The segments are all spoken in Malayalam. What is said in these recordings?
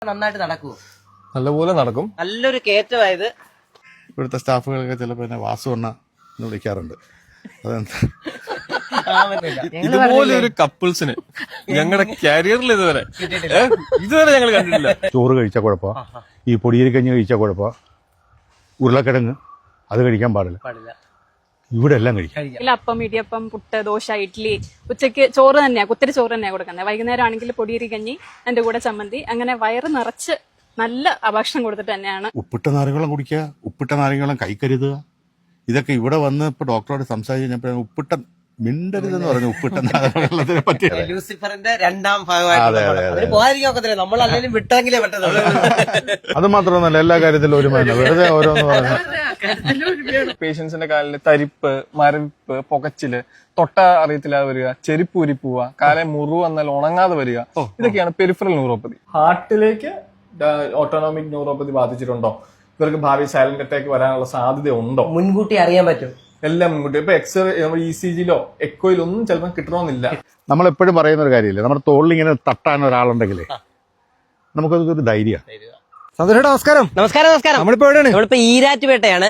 നന്നായിട്ട് നടക്കൂ? നല്ലപോലെ നടക്കും. നല്ലൊരു കയറ്റമായത്. ഇവിടുത്തെ സ്റ്റാഫുകളൊക്കെ ചിലപ്പോൾ എന്നെ വാസുവണ്ണ എന്ന് വിളിക്കാറുണ്ട്. അതെന്താ ഇതുപോലെ ഒരു കപ്പിൾസിന് ഞങ്ങളുടെ കരിയറിൽ ഇതുവരെ ഞങ്ങൾ കണ്ടിട്ടില്ല. ചോറ് കഴിച്ചാൽ കുഴപ്പ, ഈ പൊടിയരിക്കഞ്ഞി കഴിച്ചാൽ കുഴപ്പ, ഉരുളക്കിഴങ്ങ് അത് കഴിക്കാൻ പാടില്ല. ഇവിടെ എല്ലാം കഴിക്കാം. അപ്പം, ഇടിയപ്പം, പുട്ട്, ദോശ, ഇഡ്ഡലി. ഉച്ചയ്ക്ക് ചോറ് തന്നെയാ, കുത്തിരി ചോറ് തന്നെയാ കൊടുക്കുന്നത്. വൈകുന്നേരം ആണെങ്കിൽ പൊടിയരി കഞ്ഞി, എന്റെ കൂടെ ചമ്മന്തി. അങ്ങനെ വയറ് നിറച്ച് നല്ല ഭക്ഷണം കൊടുത്തിട്ട് തന്നെയാണ്. ഉപ്പിട്ട നാരങ്ങളും കുടിക്കുക, ഉപ്പിട്ട നാരങ്ങളും കൈക്കരുതുക. ഇതൊക്കെ ഇവിടെ വന്ന് ഇപ്പൊ ഡോക്ടറോട് സംസാരിച്ച് കഴിഞ്ഞപ്പോൾ ഉപ്പിട്ട മിണ്ടരുതെന്ന് പറഞ്ഞു. ഉപ്പിട്ട നാരങ്ങളത്തിനെ പറ്റി ലൂസിഫറിന്റെ രണ്ടാം ഭാഗമായിട്ട് പോകാതിരിക്കാൻ നമ്മൾ അല്ലെങ്കിൽ വിട്ടെങ്കിലേ പറ്റുന്നത്. അത് മാത്രമൊന്നുമല്ല, എല്ലാ കാര്യത്തിലും ഒരു മരുന്ന് വെറുതെ ഓരോന്ന് പറഞ്ഞു. പേഷ്യൻസിന്റെ കാലില് തരിപ്പ്, മരവിപ്പ്, പുകച്ചില്, തൊട്ട അറിയത്തില്ലാതെ വരിക, ചെരുപ്പ് ഉരിപ്പുക, കാലെ മുറിവ് വന്നാൽ ഉണങ്ങാതെ വരിക, ഇതൊക്കെയാണ് പെരിഫറൽ ന്യൂറോപ്പതി. ഹാർട്ടിലേക്ക് ഓട്ടോണോമിക് ന്യൂറോപ്പതി ബാധിച്ചിട്ടുണ്ടോ, ഇവർക്ക് ഭാവി സൈലന്റ് അറ്റാക്ക് വരാനുള്ള സാധ്യത ഉണ്ടോ, മുൻകൂട്ടി അറിയാൻ പറ്റും. എല്ലാം മുൻകൂട്ടി. ഇപ്പൊ എക്സ്റേ, നമ്മൾ ECG-ലോ എക്കോയിലോ ഒന്നും ചിലപ്പോൾ കിട്ടണമെന്നില്ല. നമ്മളെപ്പോഴും പറയുന്ന ഒരു കാര്യമില്ലേ, നമ്മുടെ തോളിൽ ഇങ്ങനെ തട്ടാൻ ഒരാളുണ്ടെങ്കിലേ നമുക്കതൊരു ധൈര്യമാണ്. സന്തോഷേട്ടാ നമസ്കാരം. നമസ്കാരം. നമസ്കാരം. നമ്മളിപ്പോ ഈരാറ്റുപേട്ടയാണ്.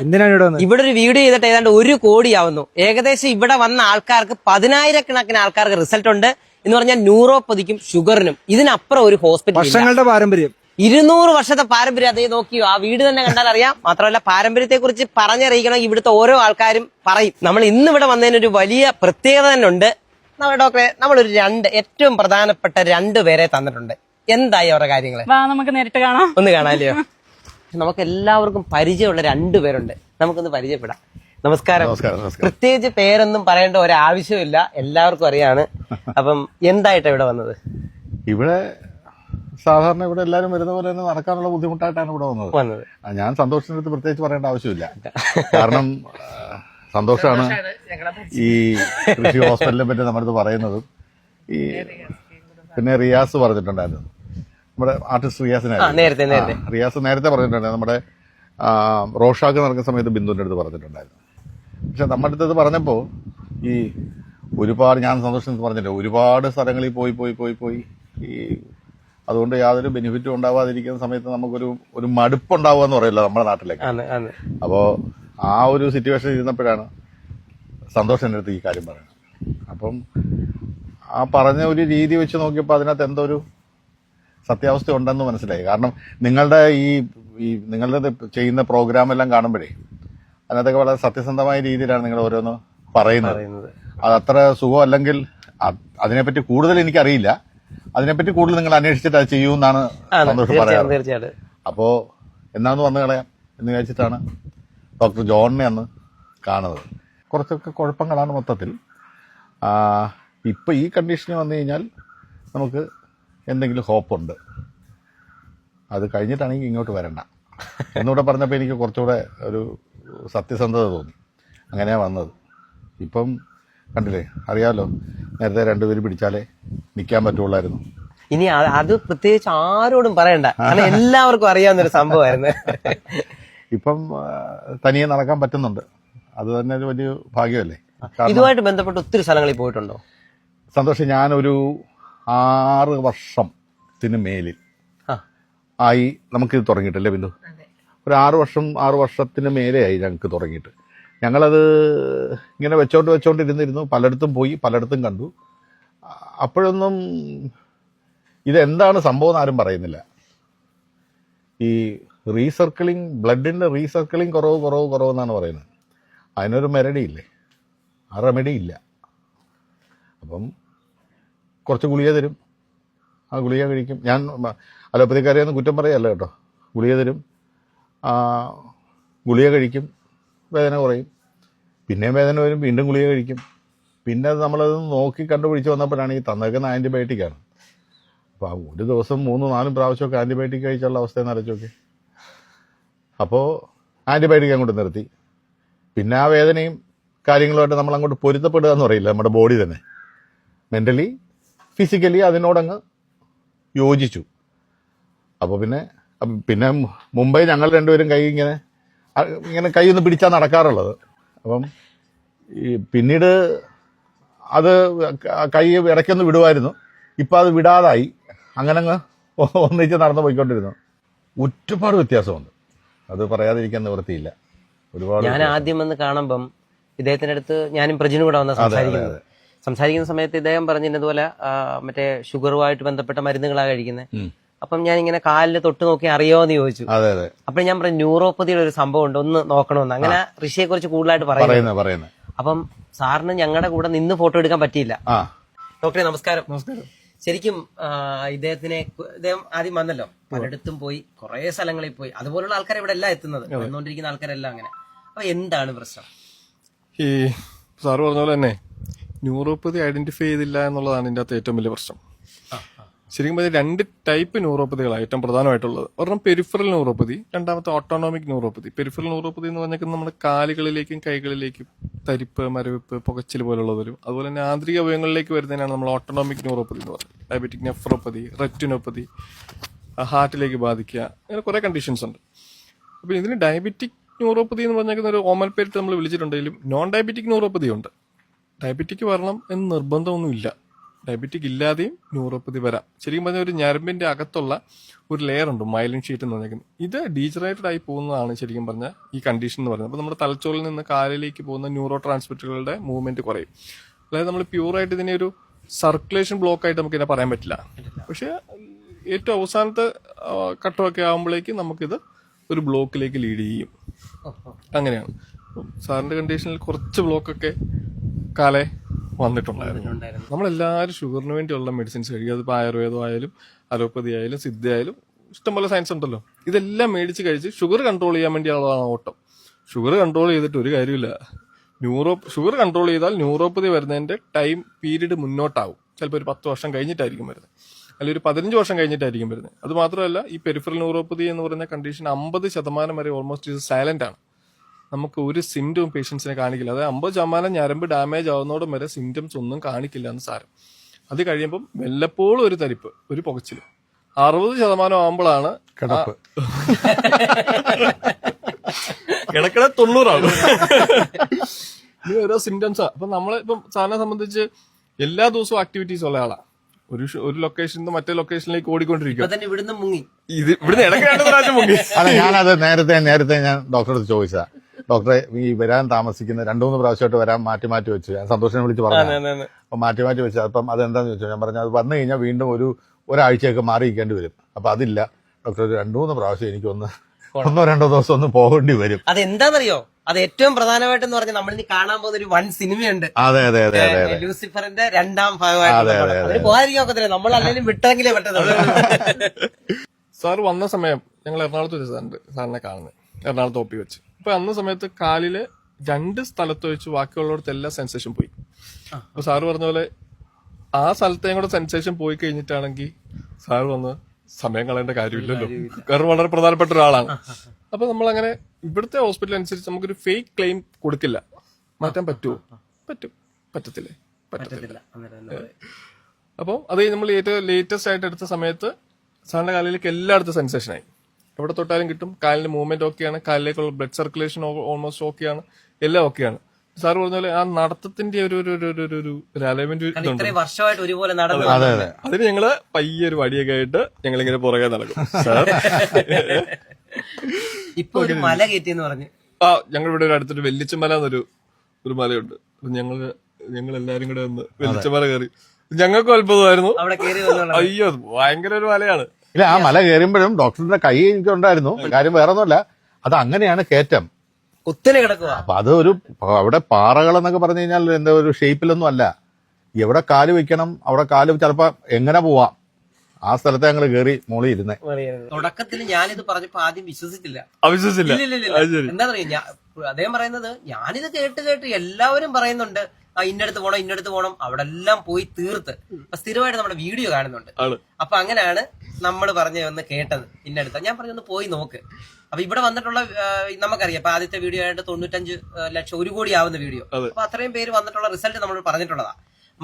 ഇവിടെ ഒരു വീഡിയോ ചെയ്തിട്ട് ഏതാണ്ട് 1 കോടിയാവുന്നു. ഏകദേശം ഇവിടെ വന്ന ആൾക്കാർക്ക് 10,000-കണക്കിന് ആൾക്കാർക്ക് റിസൾട്ട് ഉണ്ട് എന്ന് പറഞ്ഞാൽ ന്യൂറോപ്പതിക്കും ഷുഗറിനും. ഇതിനപ്പുറം ഒരു ഹോസ്പിറ്റൽ, വർഷങ്ങളുടെ പാരമ്പര്യം, 200 വർഷത്തെ പാരമ്പര്യം. അതേ നോക്കിയോ, ആ വീട് തന്നെ കണ്ടാൽ അറിയാം. മാത്രമല്ല പാരമ്പര്യത്തെ കുറിച്ച് പറഞ്ഞറിയിക്കണം, ഇവിടുത്തെ ഓരോ ആൾക്കാരും പറയും. നമ്മൾ ഇന്ന് ഇവിടെ വന്നതിനൊരു വലിയ പ്രത്യേകത തന്നെ ഉണ്ട്. ഡോക്ടറെ, നമ്മളൊരു ഏറ്റവും പ്രധാനപ്പെട്ട 2 പേരെ തന്നിട്ടുണ്ട്. എന്തായി അവരുടെ കാര്യങ്ങള്? നമുക്ക് നേരിട്ട് കാണാം. ഒന്ന് കാണാമല്ലോ. നമുക്ക് എല്ലാവർക്കും പരിചയമുള്ള 2 പേരുണ്ട്. നമുക്കൊന്ന് പരിചയപ്പെടാം. നമസ്കാരം. പ്രത്യേകിച്ച് പേരൊന്നും പറയേണ്ട ഒരാവശ്യമില്ല, എല്ലാവർക്കും അറിയാണ്. അപ്പം എന്തായിട്ടാ ഇവിടെ വന്നത്? ഇവിടെ സാധാരണ ഇവിടെ എല്ലാവരും വരുന്ന പോലെ തന്നെ നടക്കാനുള്ള ബുദ്ധിമുട്ടായിട്ടാണ് ഇവിടെ വന്നത്. ഞാൻ സന്തോഷത്തിന്റെ അടുത്ത് പ്രത്യേകിച്ച് പറയേണ്ട ആവശ്യമില്ല. കാരണം സന്തോഷമാണ് ഈ കൃഷി ഹോസ്പിറ്റലിനെ പറ്റി നമ്മുടെ അടുത്ത് പറയുന്നതും. ഈ പിന്നെ റിയാസ് പറഞ്ഞിട്ടുണ്ടായിരുന്നു, നമ്മുടെ ആർട്ടിസ്റ്റ് റിയാസ് നേരത്തെ പറഞ്ഞിട്ടുണ്ടായിരുന്നു. നമ്മുടെ റോഷാക്ക് നടക്കുന്ന സമയത്ത് ബിന്ദുവിന്റെ അടുത്ത് പറഞ്ഞിട്ടുണ്ടായിരുന്നു. പക്ഷെ നമ്മുടെ അടുത്തത് പറഞ്ഞപ്പോൾ ഈ ഒരുപാട്, ഞാൻ സന്തോഷത്തിൽ പറഞ്ഞില്ല, ഒരുപാട് സ്ഥലങ്ങളിൽ പോയി ഈ അതുകൊണ്ട് യാതൊരു ബെനിഫിറ്റും ഉണ്ടാവാതിരിക്കുന്ന സമയത്ത് നമുക്കൊരു മടുപ്പുണ്ടാവുക എന്ന് പറയില്ല നമ്മുടെ നാട്ടിലേക്ക്. അപ്പോ ആ ഒരു സിറ്റുവേഷൻ ഇരുന്നപ്പോഴാണ് സന്തോഷം എൻ്റെ അടുത്ത് ഈ കാര്യം പറയുന്നത്. അപ്പം ആ പറഞ്ഞ ഒരു രീതി വെച്ച് നോക്കിയപ്പോൾ അതിനകത്ത് എന്തോ ഒരു സത്യാവസ്ഥ ഉണ്ടെന്ന് മനസ്സിലായി. കാരണം നിങ്ങളുടെ ഈ നിങ്ങളുടെ ചെയ്യുന്ന പ്രോഗ്രാം എല്ലാം കാണുമ്പോഴേ അതിനകത്തൊക്കെ വളരെ സത്യസന്ധമായ രീതിയിലാണ് നിങ്ങൾ ഓരോന്ന് പറയുന്നത്. അത് അത്ര സുഖം അല്ലെങ്കിൽ അതിനെപ്പറ്റി കൂടുതൽ എനിക്കറിയില്ല. അതിനെപ്പറ്റി കൂടുതൽ നിങ്ങൾ അന്വേഷിച്ചിട്ട് അത് ചെയ്യൂന്നാണ് സന്തോഷം പറയാറ്. അപ്പോ എന്നാന്ന് വന്നു കളയാം എന്ന് വിചാരിച്ചിട്ടാണ് ഡോക്ടർ ജോണിനെ അന്ന് കാണുന്നത്. കുറച്ചൊക്കെ കുഴപ്പങ്ങളാണ് മൊത്തത്തിൽ. ഇപ്പൊ ഈ കണ്ടീഷന് വന്നു കഴിഞ്ഞാൽ നമുക്ക് എന്തെങ്കിലും ഹോപ്പുണ്ട്. അത് കഴിഞ്ഞിട്ടാണെങ്കിൽ ഇങ്ങോട്ട് വരണ്ട എന്നൂടെ പറഞ്ഞപ്പോൾ എനിക്ക് കുറച്ചുകൂടെ ഒരു സത്യസന്ധത തോന്നി. അങ്ങനെയാ വന്നത്. ഇപ്പം കണ്ടില്ലേ, അറിയാമല്ലോ, നേരത്തെ 2 പേര് പിടിച്ചാലേ നിൽക്കാൻ പറ്റുള്ളായിരുന്നു. ഇനി അത് പ്രത്യേകിച്ച് ആരോടും പറയണ്ട, കാരണം എല്ലാവർക്കും അറിയാവുന്നൊരു സംഭവമായിരുന്നു. ഇപ്പം തനിയെ നടക്കാൻ പറ്റുന്നുണ്ട്. അത് തന്നെ ഒരു വലിയ ഭാഗ്യമല്ലേ. ഇതുമായിട്ട് ബന്ധപ്പെട്ട് ഒത്തിരി സ്ഥലങ്ങളിൽ പോയിട്ടുണ്ടോ? സന്തോഷം, ഞാനൊരു 6 വർഷത്തിന് മേലിൽ ആയി നമുക്കിത് തുടങ്ങിയിട്ടല്ലേ ബിന്ദു? ഒരു 6 വർഷത്തിന് മേലെയായി ഞങ്ങൾക്ക് തുടങ്ങിയിട്ട്. ഞങ്ങളത് ഇങ്ങനെ വെച്ചോണ്ടിരുന്നിരുന്നു. പലയിടത്തും പോയി, പലയിടത്തും കണ്ടു. അപ്പോഴൊന്നും ഇതെന്താണ് സംഭവം ആരും പറയുന്നില്ല. ഈ റീസർക്കിളിങ്, ബ്ലഡിന്റെ റീസർക്കിളിങ് കുറവ് എന്നാണ് പറയുന്നത്. അതിനൊരു മെരടിയില്ലേ, ആ റെമഡി ഇല്ല. അപ്പം കുറച്ച് ഗുളിക തരും, ആ ഗുളിക കഴിക്കും. ഞാൻ അലോപ്പതിക്കാരെയൊന്നും കുറ്റം പറയല്ല കേട്ടോ. ഗുളിക തരും, ഗുളിക കഴിക്കും, വേദന കുറയും. പിന്നെയും വേദന വരും, വീണ്ടും ഗുളിക കഴിക്കും. പിന്നെ നമ്മളത് നോക്കി കണ്ടുപിടിച്ച് വന്നപ്പോഴാണ് ഈ തന്നേക്കുന്ന ആൻറ്റിബയോട്ടിക്കാണ്. അപ്പോൾ ഒരു ദിവസം 3-4 പ്രാവശ്യമൊക്കെ ആൻറ്റിബയോട്ടിക് കഴിച്ചുള്ള അവസ്ഥയെന്ന് ആലോചിച്ച് നോക്കി. അപ്പോൾ ആൻറ്റിബയോട്ടിക് അങ്ങോട്ട് നിർത്തി. പിന്നെ ആ വേദനയും കാര്യങ്ങളുമായിട്ട് നമ്മൾ അങ്ങോട്ട് പൊരുത്തപ്പെടുക എന്ന് പറയില്ല, നമ്മുടെ ബോഡി തന്നെ മെൻ്റലി ഫിസിക്കലി അതിനോടങ്ങ് യോജിച്ചു. അപ്പോൾ പിന്നെ മുമ്പേ ഞങ്ങൾ 2 പേരും കൈ ഇങ്ങനെ കൈ ഒന്ന് പിടിച്ചാൽ നടക്കാറുള്ളത്. അപ്പം പിന്നീട് അത് കൈ ഇടയ്ക്കൊന്ന് വിടുമായിരുന്നു. ഇപ്പം അത് വിടാതായി. അങ്ങനെ അങ്ങ് ഒന്നിച്ച് നടന്നു പോയിക്കൊണ്ടിരുന്നു. ഒരുപാട് വ്യത്യാസമുണ്ട്, അത് പറയാതിരിക്കാൻ നിവൃത്തിയില്ല. ഒരുപാട് ഞാൻ ആദ്യം വന്ന് കാണുമ്പം ഇദ്ദേഹത്തിന്റെ അടുത്ത് ഞാനും പ്രജിനും കൂടെ വന്ന സംസാരിക്കുന്ന സമയത്ത് ഇദ്ദേഹം പറഞ്ഞതുപോലെ മറ്റേ ഷുഗറുമായിട്ട് ബന്ധപ്പെട്ട മരുന്നുകളാണ് കഴിക്കുന്നത്. അപ്പം ഞാൻ ഇങ്ങനെ കാലിൽ തൊട്ട് നോക്കി അറിയോന്ന് ചോദിച്ചു. അപ്പൊ ഞാൻ പറഞ്ഞു ന്യൂറോപ്പതിയുടെ ഒരു സംഭവം ഉണ്ട്, ഒന്ന് നോക്കണമെന്ന്. അങ്ങനെ ഋഷിയെ കുറിച്ച് കൂടുതലായിട്ട് പറയുന്നത്. അപ്പം സാറിന് ഞങ്ങളുടെ കൂടെ നിന്ന് ഫോട്ടോ എടുക്കാൻ പറ്റിയില്ല. ഡോക്ടറെ നമസ്കാരം. ശരിക്കും ഇദ്ദേഹം ആദ്യം വന്നല്ലോ, പലയിടത്തും പോയി, കുറെ സ്ഥലങ്ങളിൽ പോയി, അതുപോലുള്ള ആൾക്കാർ ഇവിടെ എല്ലാം എത്തുന്നത്, വന്നുകൊണ്ടിരിക്കുന്ന ആൾക്കാരെല്ലാം അങ്ങനെ. അപ്പൊ എന്താണ് പ്രശ്നം? ഈ സാറ് പറഞ്ഞ പോലെ തന്നെ ന്യൂറോപ്പതി ഐഡന്റിഫൈ ചെയ്തില്ല എന്നുള്ളതാണ് ഇതിന്റെ അകത്ത് ഏറ്റവും വലിയ പ്രശ്നം. ശരിക്കും പറഞ്ഞാൽ 2 ടൈപ്പ് ന്യൂറോപ്പതികളാണ് ഏറ്റവും പ്രധാനമായിട്ടുള്ളത്. ഒരെണ്ണം പെരിഫറൽ ന്യൂറോപ്പതി, രണ്ടാമത്തെ ഓട്ടോണോമിക് ന്യൂറോപ്പതി. പെരിഫറൽ ന്യൂറോപ്പതി എന്ന് പറഞ്ഞാൽ നമ്മുടെ കാലുകളിലേക്കും കൈകളിലേക്കും തരിപ്പ്, മരവിപ്പ്, പുകച്ചിൽ പോലുള്ളത് വരും. അതുപോലെ തന്നെ ആന്തരിക അവയവങ്ങളിലേക്ക് വരുന്നതിനാണ് നമ്മൾ ഓട്ടോണോമിക് ന്യൂറോപ്പതി എന്ന് പറയുന്നത്. ഡയബറ്റിക് നെഫ്രോപ്പതി, റെറ്റിനോപ്പതി, ഹാർട്ടിലേക്ക് ബാധിക്കുക, അങ്ങനെ കുറെ കണ്ടീഷൻസ് ഉണ്ട്. അപ്പൊ ഇതിന് ഡയബറ്റിക് ന്യൂറോപ്പതി എന്ന് പറഞ്ഞേക്കുന്ന ഒരു ഓമൽ പേരിട്ട് നമ്മൾ വിളിച്ചിട്ടുണ്ടെങ്കിലും നോൺ ഡയബറ്റിക് ന്യൂറോപ്പതി ഉണ്ട്. ഡയബറ്റിക് വരണം എന്ന് നിർബന്ധമൊന്നുമില്ല, ഡയബറ്റിക് ഇല്ലാതെയും ന്യൂറോപ്പതി വരാം. ശരിക്കും പറഞ്ഞാൽ ഒരു ഞരമ്പിന്റെ അകത്തുള്ള ഒരു ലെയർ ഉണ്ട്, മൈലിൻ ഷീറ്റ് എന്ന് പറഞ്ഞേക്കുന്നത്. ഇത് ഡീജനറേറ്റഡ് ആയി പോകുന്നതാണ് ശരിക്കും പറഞ്ഞാൽ ഈ കണ്ടീഷൻ എന്ന് പറയുന്നത്. അപ്പോൾ നമ്മുടെ തലച്ചോറിൽ നിന്ന് കാലിലേക്ക് പോകുന്ന ന്യൂറോ ട്രാൻസ്മിറ്ററുകളുടെ മൂവ്മെന്റ് കുറയും. അതായത് നമ്മൾ പ്യൂറായിട്ട് ഇതിനെ ഒരു സർക്കുലേഷൻ ബ്ലോക്ക് ആയിട്ട് നമുക്ക് ഇതിനെ പറയാൻ പറ്റില്ല. പക്ഷെ ഏറ്റവും അവസാനത്തെ ഘട്ടമൊക്കെ ആകുമ്പോഴേക്ക് നമുക്കിത് ഒരു ബ്ലോക്കിലേക്ക് ലീഡ് ചെയ്യും. അങ്ങനെയാണ് സാറിന്റെ കണ്ടീഷനിൽ കുറച്ച് ബ്ലോക്കൊക്കെ കാലേ വന്നിട്ടുണ്ടായിരുന്നു. നമ്മളെല്ലാവരും ഷുഗറിന് വേണ്ടിയുള്ള മെഡിസിൻസ് കഴിക്കും. അതിപ്പോൾ ആയുർവേദം ആയാലും അലോപ്പതി ആയാലും സിദ്ധ ആയാലും ഇഷ്ടംപോലെ സയൻസ് ഉണ്ടല്ലോ. ഇതെല്ലാം മേടിച്ച് കഴിച്ച് ഷുഗർ കൺട്രോൾ ചെയ്യാൻ വേണ്ടിയുള്ളതാണ് ഓട്ടം. ഷുഗർ കൺട്രോൾ ചെയ്തിട്ട് ഒരു കാര്യമില്ല. ഷുഗർ കൺട്രോൾ ചെയ്താൽ ന്യൂറോപ്പതി വരുന്നതിന്റെ ടൈം പീരീഡ് മുന്നോട്ടാവും. ചിലപ്പോൾ ഒരു 10 വർഷം കഴിഞ്ഞിട്ടായിരിക്കും വരുന്നത്, അല്ലെങ്കിൽ ഒരു 15 വർഷം കഴിഞ്ഞിട്ടായിരിക്കും വരുന്നത്. അത് മാത്രമല്ല, ഈ പെരിഫറൽ ന്യൂറോപ്പതി എന്ന് പറയുന്ന കണ്ടീഷൻ 50% വരെ ഓൾമോസ്റ്റ് ഇത് സൈലന്റ് ആണ്. നമുക്ക് ഒരു സിംറ്റവും പേഷ്യൻസിനെ കാണിക്കില്ല. അതായത് 50% ഞരമ്പ് ഡാമേജ് ആവുന്നതോടും വരെ സിംറ്റംസ് ഒന്നും കാണിക്കില്ല എന്ന് സാരം. അത് കഴിയുമ്പം വല്ലപ്പോഴും ഒരു തരിപ്പ്, ഒരു പുകച്ചില്. 60% ആവുമ്പോഴാണ് കിടപ്പ്. കിടക്കണ 90 ആണ്. ഈ ഓരോ സിംറ്റംസാ. അപ്പൊ നമ്മളിപ്പം സാറിനെ സംബന്ധിച്ച് എല്ലാ ദിവസവും ആക്ടിവിറ്റീസ് ഉള്ള ആളാ. ഒരു ലൊക്കേഷനിൽ നിന്ന് മറ്റേ ലൊക്കേഷനിലേക്ക് ഓടിക്കൊണ്ടിരിക്കും. ഇവിടുന്ന് മുങ്ങി, ഇവിടുന്ന് ഇടയ്ക്ക് 2 പ്രാവശ്യം മുങ്ങി. അല്ല, ഞാനത് നേരത്തെ ഞാൻ ഡോക്ടറെ ചോദിച്ചാ, ഡോക്ടറെ ഈ വരാൻ താമസിക്കുന്ന 2-3 പ്രാവശ്യമായിട്ട് വരാൻ മാറ്റി വെച്ചു. ഞാൻ സന്തോഷിനെ വിളിച്ച് പറഞ്ഞു, അപ്പൊ മാറ്റി വെച്ചു. അപ്പം അതെന്താന്ന് ചോദിച്ചു. ഞാൻ പറഞ്ഞു അത് വന്നു കഴിഞ്ഞാൽ വീണ്ടും ഒരാഴ്ചയൊക്കെ മാറിയിരിക്കേണ്ടി വരും. അപ്പൊ അതില്ല ഡോക്ടർ, 2-3 പ്രാവശ്യം എനിക്കൊന്ന് 1-2 ദിവസം ഒന്ന് പോകേണ്ടി വരും. അതെന്താണെന്നറിയോ? അത് ഏറ്റവും പ്രധാനമായിട്ടെന്ന് പറഞ്ഞാൽ നമ്മളിനി കാണാൻ പോകുന്ന ഒരു 1 സിനിമയുണ്ട്. അതെ ലൂസിഫറിന്റെ 2ാം ഭാഗമായിട്ട് പോകാതിരിക്കാൻ ഒക്കത്തില്ല. നമ്മൾ അല്ലെങ്കിൽ വിട്ടെങ്കിലേ പറ്റത്തുള്ളൂ. സാർ വന്ന സമയം ഞങ്ങൾ എറണാകുളത്ത് വെച്ച് സാറിനെ കാണുന്നത്, എറണാകുളത്ത് ഒപ്പി വെച്ച്. അപ്പൊ അന്ന സമയത്ത് കാലില് 2 സ്ഥലത്ത് വെച്ച് ബാക്കിയുള്ളിടത്ത് എല്ലാ സെൻസേഷൻ പോയി. അപ്പൊ സാറ് പറഞ്ഞ പോലെ ആ സ്ഥലത്തേയും കൂടെ സെൻസേഷൻ പോയി കഴിഞ്ഞിട്ടാണെങ്കിൽ സാറ് വന്ന് സമയം കളയേണ്ട കാര്യമില്ലല്ലോ, കാരണം വളരെ പ്രധാനപ്പെട്ട ഒരാളാണ്. അപ്പൊ നമ്മളങ്ങനെ ഇവിടുത്തെ ഹോസ്പിറ്റൽ അനുസരിച്ച് നമുക്കൊരു ഫേക്ക് ക്ലെയിം കൊടുക്കില്ല. മാറ്റാൻ പറ്റുമോ? പറ്റത്തില്ലേ? പറ്റത്തില്ല. അപ്പോൾ അത് നമ്മൾ ഏറ്റവും ലേറ്റസ്റ്റ് ആയിട്ട് എടുത്ത സമയത്ത് സാറിന്റെ കാലിലേക്ക് എല്ലായിടത്തും സെൻസേഷനായി. എവിടെ തൊട്ടാലും കിട്ടും. കാലിന്റെ മൂവ്മെന്റ് ഓക്കെയാണ്, കാലിലേക്കുള്ള ബ്ലഡ് സർക്കുലേഷൻ ഓൾമോസ്റ്റ് ഓക്കെയാണ്, എല്ലാം ഓക്കെയാണ്. സാറ് പറഞ്ഞ പോലെ ആ നടത്തത്തിന്റെ ഒരു അലൈൻമെന്റ് വർഷമായിട്ട് ഒരുപോലെ നടന്നു. അതിന് ഞങ്ങള് പയ്യൊരു വടിയൊക്കെ ആയിട്ട് ഞങ്ങളിങ്ങനെ പുറകെ നടക്കും. സാർ ഇപ്പൊ ഒരു മല കയറ്റിയെന്ന് പറഞ്ഞു. ഞങ്ങളിവിടെ ഒരു അടുത്തൊരു വെല്ലിച്ചമല എന്നൊരു മലയുണ്ട്. ഞങ്ങൾ എല്ലാരും കൂടെ ഒന്ന് വെല്ലിച്ചമല കയറി. ഞങ്ങൾക്കും അത്ഭുതമായിരുന്നു. അയ്യോ, ഭയങ്കര ഒരു മലയാണ്. ഇല്ല, ആ മല കയറുമ്പോഴും ഡോക്ടറിന്റെ കൈ എനിക്കുണ്ടായിരുന്നു. കാര്യം വേറെ ഒന്നുമല്ല, അത് അങ്ങനെയാണ് കയറ്റം, കുത്തനെ കിടക്കുക. അപ്പൊ അത് അവിടെ പാറകളെന്നൊക്കെ പറഞ്ഞു കഴിഞ്ഞാൽ എന്താ ഒരു ഷേപ്പിലൊന്നും അല്ല. എവിടെ കാല് വെക്കണം അവിടെ കാല് ചിലപ്പോ എങ്ങനെ പോവാം. ആ സ്ഥലത്ത് ഞങ്ങൾ കയറി മോളിൽ ഇരുന്നേ. തുടക്കത്തിൽ ഞാനിത് പറഞ്ഞപ്പോ ആദ്യം വിശ്വസിച്ചില്ല. എന്താ പറയാ, അദ്ദേഹം പറയുന്നത് ഞാനിത് കേട്ട് എല്ലാവരും പറയുന്നുണ്ട് ഇന്നടുത്ത് പോണം അവിടെ എല്ലാം പോയി തീർത്ത് സ്ഥിരമായിട്ട് നമ്മുടെ വീഡിയോ കാണുന്നുണ്ട്. അപ്പൊ അങ്ങനെയാണ് നമ്മൾ പറഞ്ഞു ഒന്ന് കേട്ടത്. ഇന്നടുത്ത് ഞാൻ പറഞ്ഞു ഒന്ന് പോയി നോക്ക്. അപ്പൊ ഇവിടെ വന്നിട്ടുള്ള നമുക്കറിയാം, ഇപ്പൊ ആദ്യത്തെ വീഡിയോ ആയിട്ട് 95 ലക്ഷം 1 കോടി ആവുന്ന വീഡിയോ. അപ്പൊ അത്രയും പേര് വന്നിട്ടുള്ള റിസൾട്ട് നമ്മൾ പറഞ്ഞിട്ടുള്ളതാ.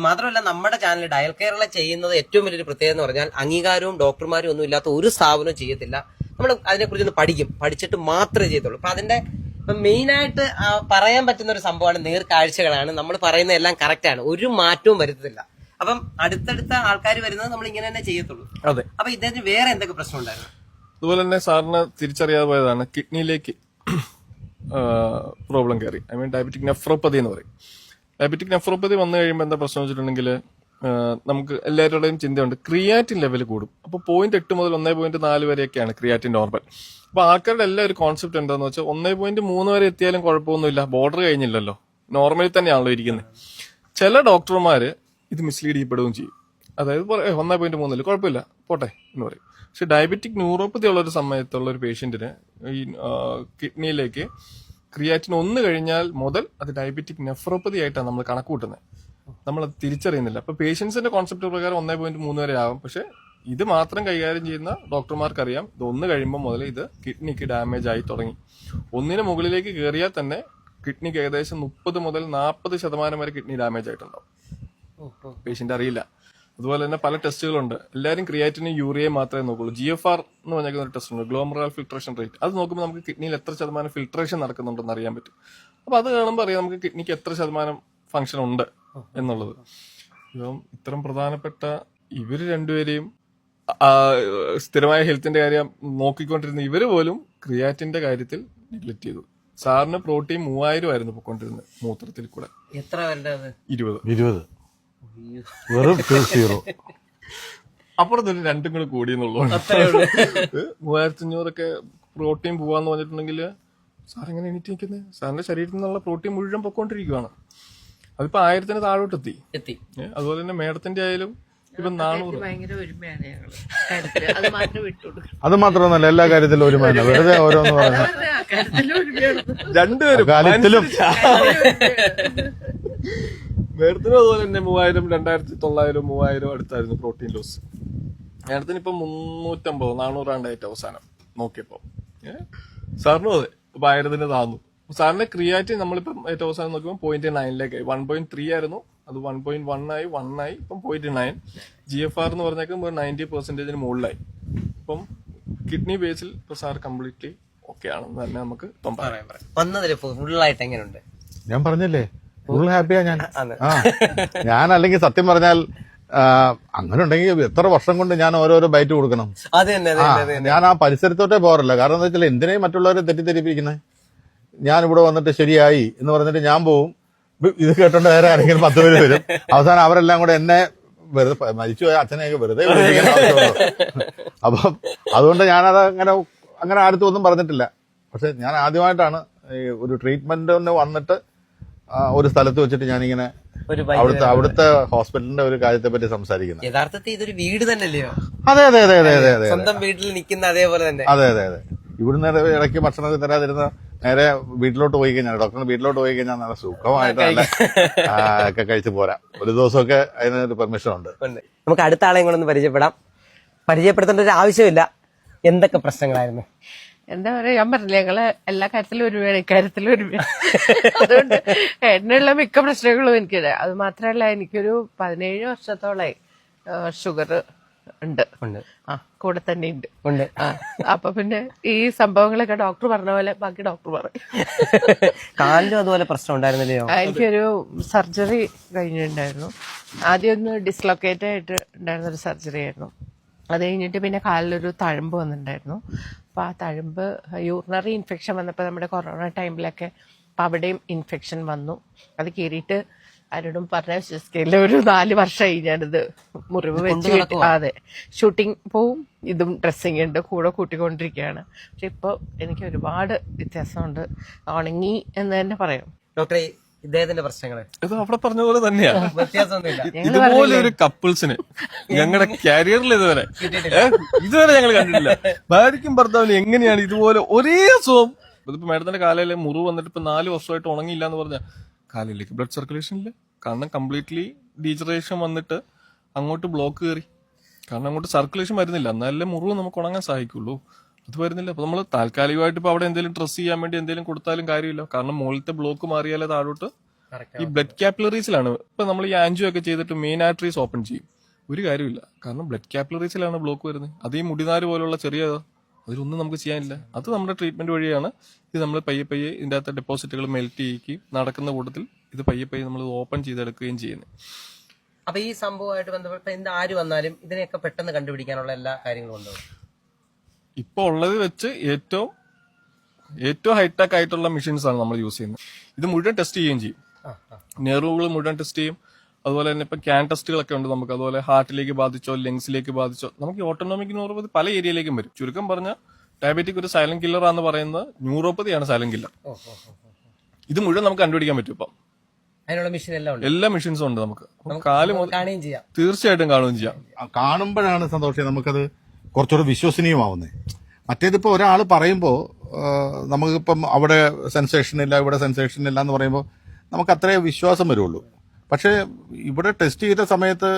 മാത്രമല്ല നമ്മുടെ ചാനൽ ഡയൽ കേരള ചെയ്യുന്നത് ഏറ്റവും വലിയൊരു പ്രത്യേകത എന്ന് പറഞ്ഞാൽ അംഗീകാരവും ഡോക്ടർമാരും ഒന്നും ഇല്ലാത്ത ഒരു സ്ഥാപനവും ചെയ്യത്തില്ല. നമ്മൾ അതിനെക്കുറിച്ച് ഒന്ന് പഠിച്ചിട്ട് മാത്രമേ ചെയ്യത്തുള്ളൂ. അപ്പൊ അതിന്റെ മെയിനായിട്ട് പറയാൻ പറ്റുന്ന ഒരു സംഭവമാണ് നേർക്കാഴ്ചകളാണ്. നമ്മൾ പറയുന്ന എല്ലാം കറക്റ്റ് ആണ്, ഒരു മാറ്റവും വരുത്തില്ല. അപ്പം അടുത്തടുത്ത ആൾക്കാർ വരുന്നത് നമ്മൾ ഇങ്ങനെ തന്നെ ചെയ്യത്തുള്ളൂ. അതെ. അപ്പൊ ഇദ്ദേഹത്തിന് വേറെ എന്തൊക്കെ പ്രശ്നം ഉണ്ടായിരുന്നു? അതുപോലെ തന്നെ സാറിന് തിരിച്ചറിയാതെ പോയതാണ് കിഡ്നിയിലേക്ക് പ്രോബ്ലം കയറി. ഐ മീൻ ഡയബറ്റിക് നെഫ്രോപ്പതി എന്ന് പറയും. ഡയബറ്റിക് നെഫ്രോപ്പതി വന്നു കഴിയുമ്പോൾ എന്താ പ്രശ്നം വെച്ചിട്ടുണ്ടെങ്കിൽ നമുക്ക് എല്ലാവരുടെയും ചിന്തയുണ്ട് ക്രിയാറ്റിൻ ലെവൽ കൂടും. അപ്പോൾ 0.8 മുതൽ 1.4 വരെയൊക്കെയാണ് ക്രിയാറ്റിൻ നോർമൽ. അപ്പൊ ആൾക്കാരുടെ എല്ലാ ഒരു കോൺസെപ്റ്റ് എന്താണെന്ന് വെച്ചാൽ 1.3 വരെ എത്തിയാലും കുഴപ്പമൊന്നുമില്ല, ബോർഡർ കഴിഞ്ഞില്ലല്ലോ, നോർമലി തന്നെയാണല്ലോ ഇരിക്കുന്നത്. ചില ഡോക്ടർമാര് ഇത് മിസ്ലീഡ് ചെയ്യപ്പെടുകയും ചെയ്യും. അതായത് 1.3 കുഴപ്പമില്ല പോട്ടെ എന്ന് പറയും. പക്ഷെ ഡയബറ്റിക് ന്യൂറോപ്പതി ഉള്ള ഒരു സമയത്തുള്ള ഒരു പേഷ്യന്റിന് ഈ കിഡ്നിയിലേക്ക് ക്രിയാറ്റിൻ 1 കഴിഞ്ഞാൽ മുതൽ അത് ഡയബറ്റിക് നെഫ്രോപ്പതി ആയിട്ടാണ് നമ്മൾ കണക്ക് കൂട്ടുന്നത്. നമ്മളത് തിരിച്ചറിയുന്നില്ല. അപ്പൊ പേഷ്യൻസിന്റെ കോൺസെപ്റ്റ് പ്രകാരം 1.3 വരെ ആവും. പക്ഷെ ഇത് മാത്രം കൈകാര്യം ചെയ്യുന്ന ഡോക്ടർമാർക്കറിയാം ഇത് 1 കഴിയുമ്പോൾ മുതൽ ഇത് കിഡ്നിക്ക് ഡാമേജ് ആയി തുടങ്ങി. 1 മുകളിലേക്ക് കയറിയാൽ തന്നെ കിഡ്നിക്ക് ഏകദേശം 30 മുതൽ 40% വരെ കിഡ്നി ഡാമേജ് ആയിട്ടുണ്ടാവും. പേഷ്യന്റ് അറിയില്ല. അതുപോലെ തന്നെ പല ടെസ്റ്റുകളുണ്ട്. എല്ലാവരും ക്രിയാറ്റിനും യൂറിയയും മാത്രമേ നോക്കുള്ളൂ. GFR എന്ന് പറഞ്ഞ ഒരു ടെസ്റ്റ് ഉണ്ട്, ഗ്ലോമറുലാർ ഫിൽട്രേഷൻ റേറ്റ്. അത് നോക്കുമ്പോൾ നമുക്ക് കിഡ്നിയിൽ എത്ര ശതമാനം ഫിൽട്രേഷൻ നടക്കുന്നുണ്ടെന്ന് അറിയാൻ പറ്റും. അപ്പൊ അത് കാണുമ്പോൾ അറിയാം നമുക്ക് കിഡ്നിക്ക് എത്ര ശതമാനം ഫംഗ്ഷൻ ഉണ്ട് എന്നുള്ളത്. ഇപ്പം ഇത്തരം പ്രധാനപ്പെട്ട ഇവര് രണ്ടുപേരെയും സ്ഥിരമായ ഹെൽത്തിന്റെ കാര്യം നോക്കിക്കൊണ്ടിരുന്ന ഇവര് പോലും ക്രിയാറ്റിന്റെ കാര്യത്തിൽ നെഗ്ലക്ട് ചെയ്തു. സാറിന് പ്രോട്ടീൻ 3000 ആയിരുന്നു പോയിക്കൊണ്ടിരുന്നത് മൂത്രത്തിൽ കൂടെ. എത്ര വേണ്ടത്? 20 വെറും 0. അപ്പുറത്തൊരു 2 കൂടെ കൂടിയെന്നുള്ളൂ. 3500 പ്രോട്ടീൻ പോവാന്ന് പറഞ്ഞിട്ടുണ്ടെങ്കിൽ സാർ എങ്ങനെ എണീറ്റ് നിൽക്കുന്നത്? സാറിന്റെ ശരീരത്തിൽ നിന്നുള്ള പ്രോട്ടീൻ മുഴുവൻ പൊക്കോണ്ടിരിക്കുകയാണ്. അതിപ്പോ 1000 താഴോട്ടെത്തി. അതുപോലെ തന്നെ മേഡത്തിന്റെ ആയാലും ഇപ്പൊ 400. അത് മാത്രമൊന്നുമല്ല, എല്ലാ കാര്യത്തിലും ഒരു മന വെറുതെ ഓരോന്ന് പറഞ്ഞു രണ്ടുപേരും കാര്യത്തിലും. മേഡത്തിനും അതുപോലെ തന്നെ 3000, 2900, 3000 അടുത്തായിരുന്നു പ്രോട്ടീൻ ലോസ്. മേഡത്തിന് ഇപ്പൊ 350, 400 അവസാനം നോക്കിയപ്പോ. സാറിനും അതെ, ഇപ്പൊ 1000 താന്നു. സാറിന്റെ ക്രിയാറ്റിൻ നമ്മളിപ്പം ഏറ്റവും അവസാനം നോക്കുമ്പോൾ 0.9 1.3 ആയിരുന്നു, അത് 1.1 ആയി, 1 ആയി, ഇപ്പം 0.9. GFR എന്ന് പറഞ്ഞേക്കും 90% മുകളിലായി. ഇപ്പം കിഡ്നി ബേസിൽ ഇപ്പൊ സാർ കംപ്ലീറ്റ്ലി ഓക്കെ ആണെന്ന് തന്നെ നമുക്ക് ഇപ്പം പറയാം. വന്നതിൽ ഫുള്ളായിട്ട് എങ്ങനെയുണ്ട്? ഞാൻ പറഞ്ഞില്ലേ ഫുൾ ഹാപ്പിയാ ഞാൻ. ഞാൻ അല്ലെങ്കിൽ സത്യം പറഞ്ഞാൽ അങ്ങനെ ഉണ്ടെങ്കിൽ എത്ര വർഷം കൊണ്ട് ഞാൻ ഓരോരോ ബൈറ്റ് കൊടുക്കണം. ഞാൻ ആ പരിസരത്തോട്ടേ പോകാറില്ല. കാരണം എന്താ വെച്ചാൽ എന്തിനേയും മറ്റുള്ളവരെ തെറ്റിദ്ധരിപ്പിക്കുന്നത്. ഞാൻ ഇവിടെ വന്നിട്ട് ശരിയായി എന്ന് പറഞ്ഞിട്ട് ഞാൻ പോവും. ഇത് കേട്ടോണ്ട് വേറെ ആരെങ്കിലും 10 പേര് വരും. അവസാനം അവരെല്ലാം കൂടെ എന്നെ വെറുതെ മരിച്ചുപോയ അച്ഛനെയൊക്കെ വെറുതെ അപ്പം അതുകൊണ്ട് ഞാനത് അങ്ങനെ ആർക്കും ഒന്നും പറഞ്ഞിട്ടില്ല. പക്ഷെ ഞാൻ ആദ്യമായിട്ടാണ് ഒരു ട്രീറ്റ്മെന്റിന് വന്നിട്ട് ഒരു സ്ഥലത്ത് വെച്ചിട്ട് ഞാനിങ്ങനെ അവിടുത്തെ ഹോസ്പിറ്റലിന്റെ ഒരു കാര്യത്തെ പറ്റി സംസാരിക്കുന്നത്. യഥാർത്ഥത്തിൽ ഇതൊരു വീട് തന്നെയല്ലയോ? അതെ അതെ അതെ അതെ അതെ സ്വന്തം വീട്ടിൽ നിൽക്കുന്ന അതേപോലെ തന്നെ. അതെ അതെ അതെ. ഇവിടുന്ന് ഇടയ്ക്ക് ഭക്ഷണം തരാതിരുന്ന നേരെ വീട്ടിലോട്ട് പോയി കഴിഞ്ഞാൽ, ഡോക്ടറിന് വീട്ടിലോട്ട് പോയി കഴിഞ്ഞാൽ നല്ല സുഖമായിട്ട് ഒക്കെ കഴിച്ചു പോരാ. ഒരു ദിവസമൊക്കെ അതിനൊരു പെർമിഷൻ ഉണ്ട്. നമുക്ക് അടുത്ത ആളെയും കൂടെ ഒന്ന് പരിചയപ്പെടുത്തേണ്ട ഒരു ആവശ്യമില്ല. എന്തൊക്കെ പ്രശ്നങ്ങളായിരുന്നു? എന്താ പറയാ, ഞാൻ പറഞ്ഞില്ലേ ഞങ്ങള് എല്ലാ കാര്യത്തിലും ഒരുമയാണ്, ഇക്കാര്യത്തിലും ഒരുമയാണ്. അതുകൊണ്ട് എന്നുള്ള മിക്ക പ്രശ്നങ്ങളും എനിക്കില്ല. അത് മാത്രല്ല എനിക്കൊരു 17 വർഷത്തോളായി ഷുഗർ ഉണ്ട്. കൂടെ തന്നെ ഉണ്ട്. അപ്പൊ പിന്നെ ഈ സംഭവങ്ങളൊക്കെ ഡോക്ടർ പറഞ്ഞ പോലെ ബാക്കി ഡോക്ടർ പറയും. കാലിലും അതുപോലെ പ്രശ്നം ഉണ്ടായിരുന്നില്ലയോ? എനിക്കൊരു സർജറി കഴിഞ്ഞിട്ടുണ്ടായിരുന്നു. ആദ്യം ഒന്ന് ഡിസ്ലൊക്കേറ്റ് ആയിട്ട് ഉണ്ടായിരുന്ന ഒരു സർജറി ആയിരുന്നു. അത് കഴിഞ്ഞിട്ട് പിന്നെ കാലിലൊരു തഴമ്പ് വന്നിട്ടുണ്ടായിരുന്നു. അപ്പൊ ആ തഴമ്പ് യൂറിനറി ഇൻഫെക്ഷൻ വന്നപ്പോൾ നമ്മുടെ കൊറോണ ടൈമിലൊക്കെ അപ്പൊ അവിടെയും ഇൻഫെക്ഷൻ വന്നു. അത് കയറിയിട്ട് ആരോടും പറഞ്ഞ വിശ്വസിക്കില്ല, ഒരു 4 വർഷമായി ഞാനിത് മുറിവ് വെച്ച്. അതെ, ഷൂട്ടിംഗ് പോവും, ഇതും ഡ്രസ്സിങ് ഉണ്ട്, കൂടെ കൂട്ടിക്കൊണ്ടിരിക്കുകയാണ്. പക്ഷെ ഇപ്പൊ എനിക്ക് ഒരുപാട് വ്യത്യാസമുണ്ട്, ഉണങ്ങി എന്ന് തന്നെ പറയാം. ഡോക്ടറെ, ഇദ്ദേഹത്തിന്റെ പ്രശ്നങ്ങള് ഇത് അവിടെ പറഞ്ഞ പോലെ തന്നെയാണ്. വ്യത്യാസമൊന്നുമില്ല. ഇതുപോലെ ഒരു കപ്പിൾസിന് ഞങ്ങളുടെ കരിയറിൽ ഇതുവരെ ഞങ്ങൾ കണ്ടിട്ടില്ല. ഭാര്യയ്ക്കും ഭർത്താവിനും എങ്ങനെയാണ് ഇതുപോലെ ഒരേ അസുഖം. ഇതിപ്പോ മേഡത്തിന്റെ കാലയിലെ മുറിവ് വന്നിട്ട് ഇപ്പൊ 4 വർഷമായിട്ട് ഉണങ്ങിയില്ല എന്ന് പറഞ്ഞ കാലിലേക്ക് ബ്ലഡ് സർക്കുലേഷൻ ഇല്ല. കാരണം കംപ്ലീറ്റ്ലി ഡീജനറേഷൻ വന്നിട്ട് അങ്ങോട്ട് ബ്ലോക്ക് കയറി. കാരണം അങ്ങോട്ട് സർക്കുലേഷൻ വരുന്നില്ല. എന്നാലേ മുറിവ് നമുക്ക് ഉണങ്ങാൻ സഹായിക്കുള്ളൂ. അത് വരുന്നില്ല. അപ്പൊ നമ്മൾ താൽക്കാലികമായിട്ട് ഇപ്പൊ അവിടെ എന്തെങ്കിലും ഡ്രസ് ചെയ്യാൻ വേണ്ടി എന്തെങ്കിലും കൊടുത്താലും കാര്യമില്ല. കാരണം മുകളിലത്തെ ബ്ലോക്ക് മാറിയാലേ താഴോട്ട് ഈ ബ്ലഡ് കാപ്പിലറീസിലാണ്. ഇപ്പൊ നമ്മൾ ഈ ആൻജിയോ ഒക്കെ ചെയ്തിട്ട് മെയിൻ ആർട്ടറീസ് ഓപ്പൺ ചെയ്യും, ഒരു കാര്യമില്ല. കാരണം ബ്ലഡ് കാപ്പിലറീസിലാണ് ബ്ലോക്ക് വരുന്നത്. അത് ഈ മുടിനാര് പോലുള്ള ചെറിയ അതിലൊന്നും നമുക്ക് ചെയ്യാനില്ല. അത് നമ്മുടെ ട്രീറ്റ്മെന്റ് വഴിയാണ്. ഇത് നമ്മൾ പയ്യെ പയ്യെ ഇതിന്റെ അകത്ത് ഡെപ്പോസിറ്റുകൾ മെൽറ്റ് ചെയ്യിക്കുകയും നടക്കുന്ന കൂട്ടത്തിൽ ഇത് പയ്യെ പയ്യെ നമ്മൾ ഓപ്പൺ ചെയ്തെടുക്കുകയും ചെയ്യുന്നത്. അപ്പൊ ഈ സംഭവമായിട്ട് ബന്ധപ്പെട്ട് എന്ത് ആര് വന്നാലും ഇതിനെയൊക്കെ പെട്ടെന്ന് കണ്ടുപിടിക്കാനുള്ള എല്ലാ കാര്യങ്ങളും ഉണ്ടോ? ഇപ്പൊ ഉള്ളത് വെച്ച് ഏറ്റവും ഹൈടെക് ആയിട്ടുള്ള മെഷീൻസ് ആണ് നമ്മൾ യൂസ് ചെയ്യുന്നത്. ഇത് മുഴുവൻ ടെസ്റ്റ് ചെയ്യുകയും ചെയ്യും. നെർവുകൾ മുഴുവൻ ടെസ്റ്റ് ചെയ്യും. അതുപോലെ തന്നെ ഇപ്പൊ ക്യാൻ ടെസ്റ്റുകളൊക്കെ ഉണ്ട് നമുക്ക്. അതുപോലെ ഹാർട്ടിലേക്ക് ബാധിച്ചോ ലങ്സിലേക്ക് ബാധിച്ചോ നമുക്ക് ഈ ഓട്ടോണോമിക് ന്യൂറോപ്പതി പല ഏരിയയിലേക്കും വരും. ചുരുക്കം പറഞ്ഞ ഡയബറ്റിക് ഒരു സൈലന്റ് കില്ലർ ആണെന്ന് പറയുന്നത് ന്യൂറോപ്പതിയാണ് സൈലന്റ് കില്ലർ. ഇത് മുഴുവൻ നമുക്ക് കണ്ടുപിടിക്കാൻ പറ്റും. ഇപ്പം അതിനുള്ള മെഷീൻ എല്ലാം ഉണ്ട്, എല്ലാ മെഷീൻസും ഉണ്ട് നമുക്ക്. കാല് മുതൽ കാണുകയും ചെയ്യാം. തീർച്ചയായിട്ടും കാണുകയും ചെയ്യാം. കാണുമ്പോഴാണ് സന്തോഷം നമുക്കത് കുറച്ചുകൂടെ വിശ്വസനീയമാവുന്നത്. മറ്റേതിപ്പോ ഒരാൾ പറയുമ്പോൾ നമുക്കിപ്പം അവിടെ സെൻസേഷൻ ഇല്ല ഇവിടെ സെൻസേഷൻ ഇല്ല എന്ന് പറയുമ്പോൾ നമുക്ക് അത്രേ വിശ്വാസം വരുള്ളൂ. പക്ഷേ ഇവിടെ ടെസ്റ്റ് ചെയ്ത സമയത്ത്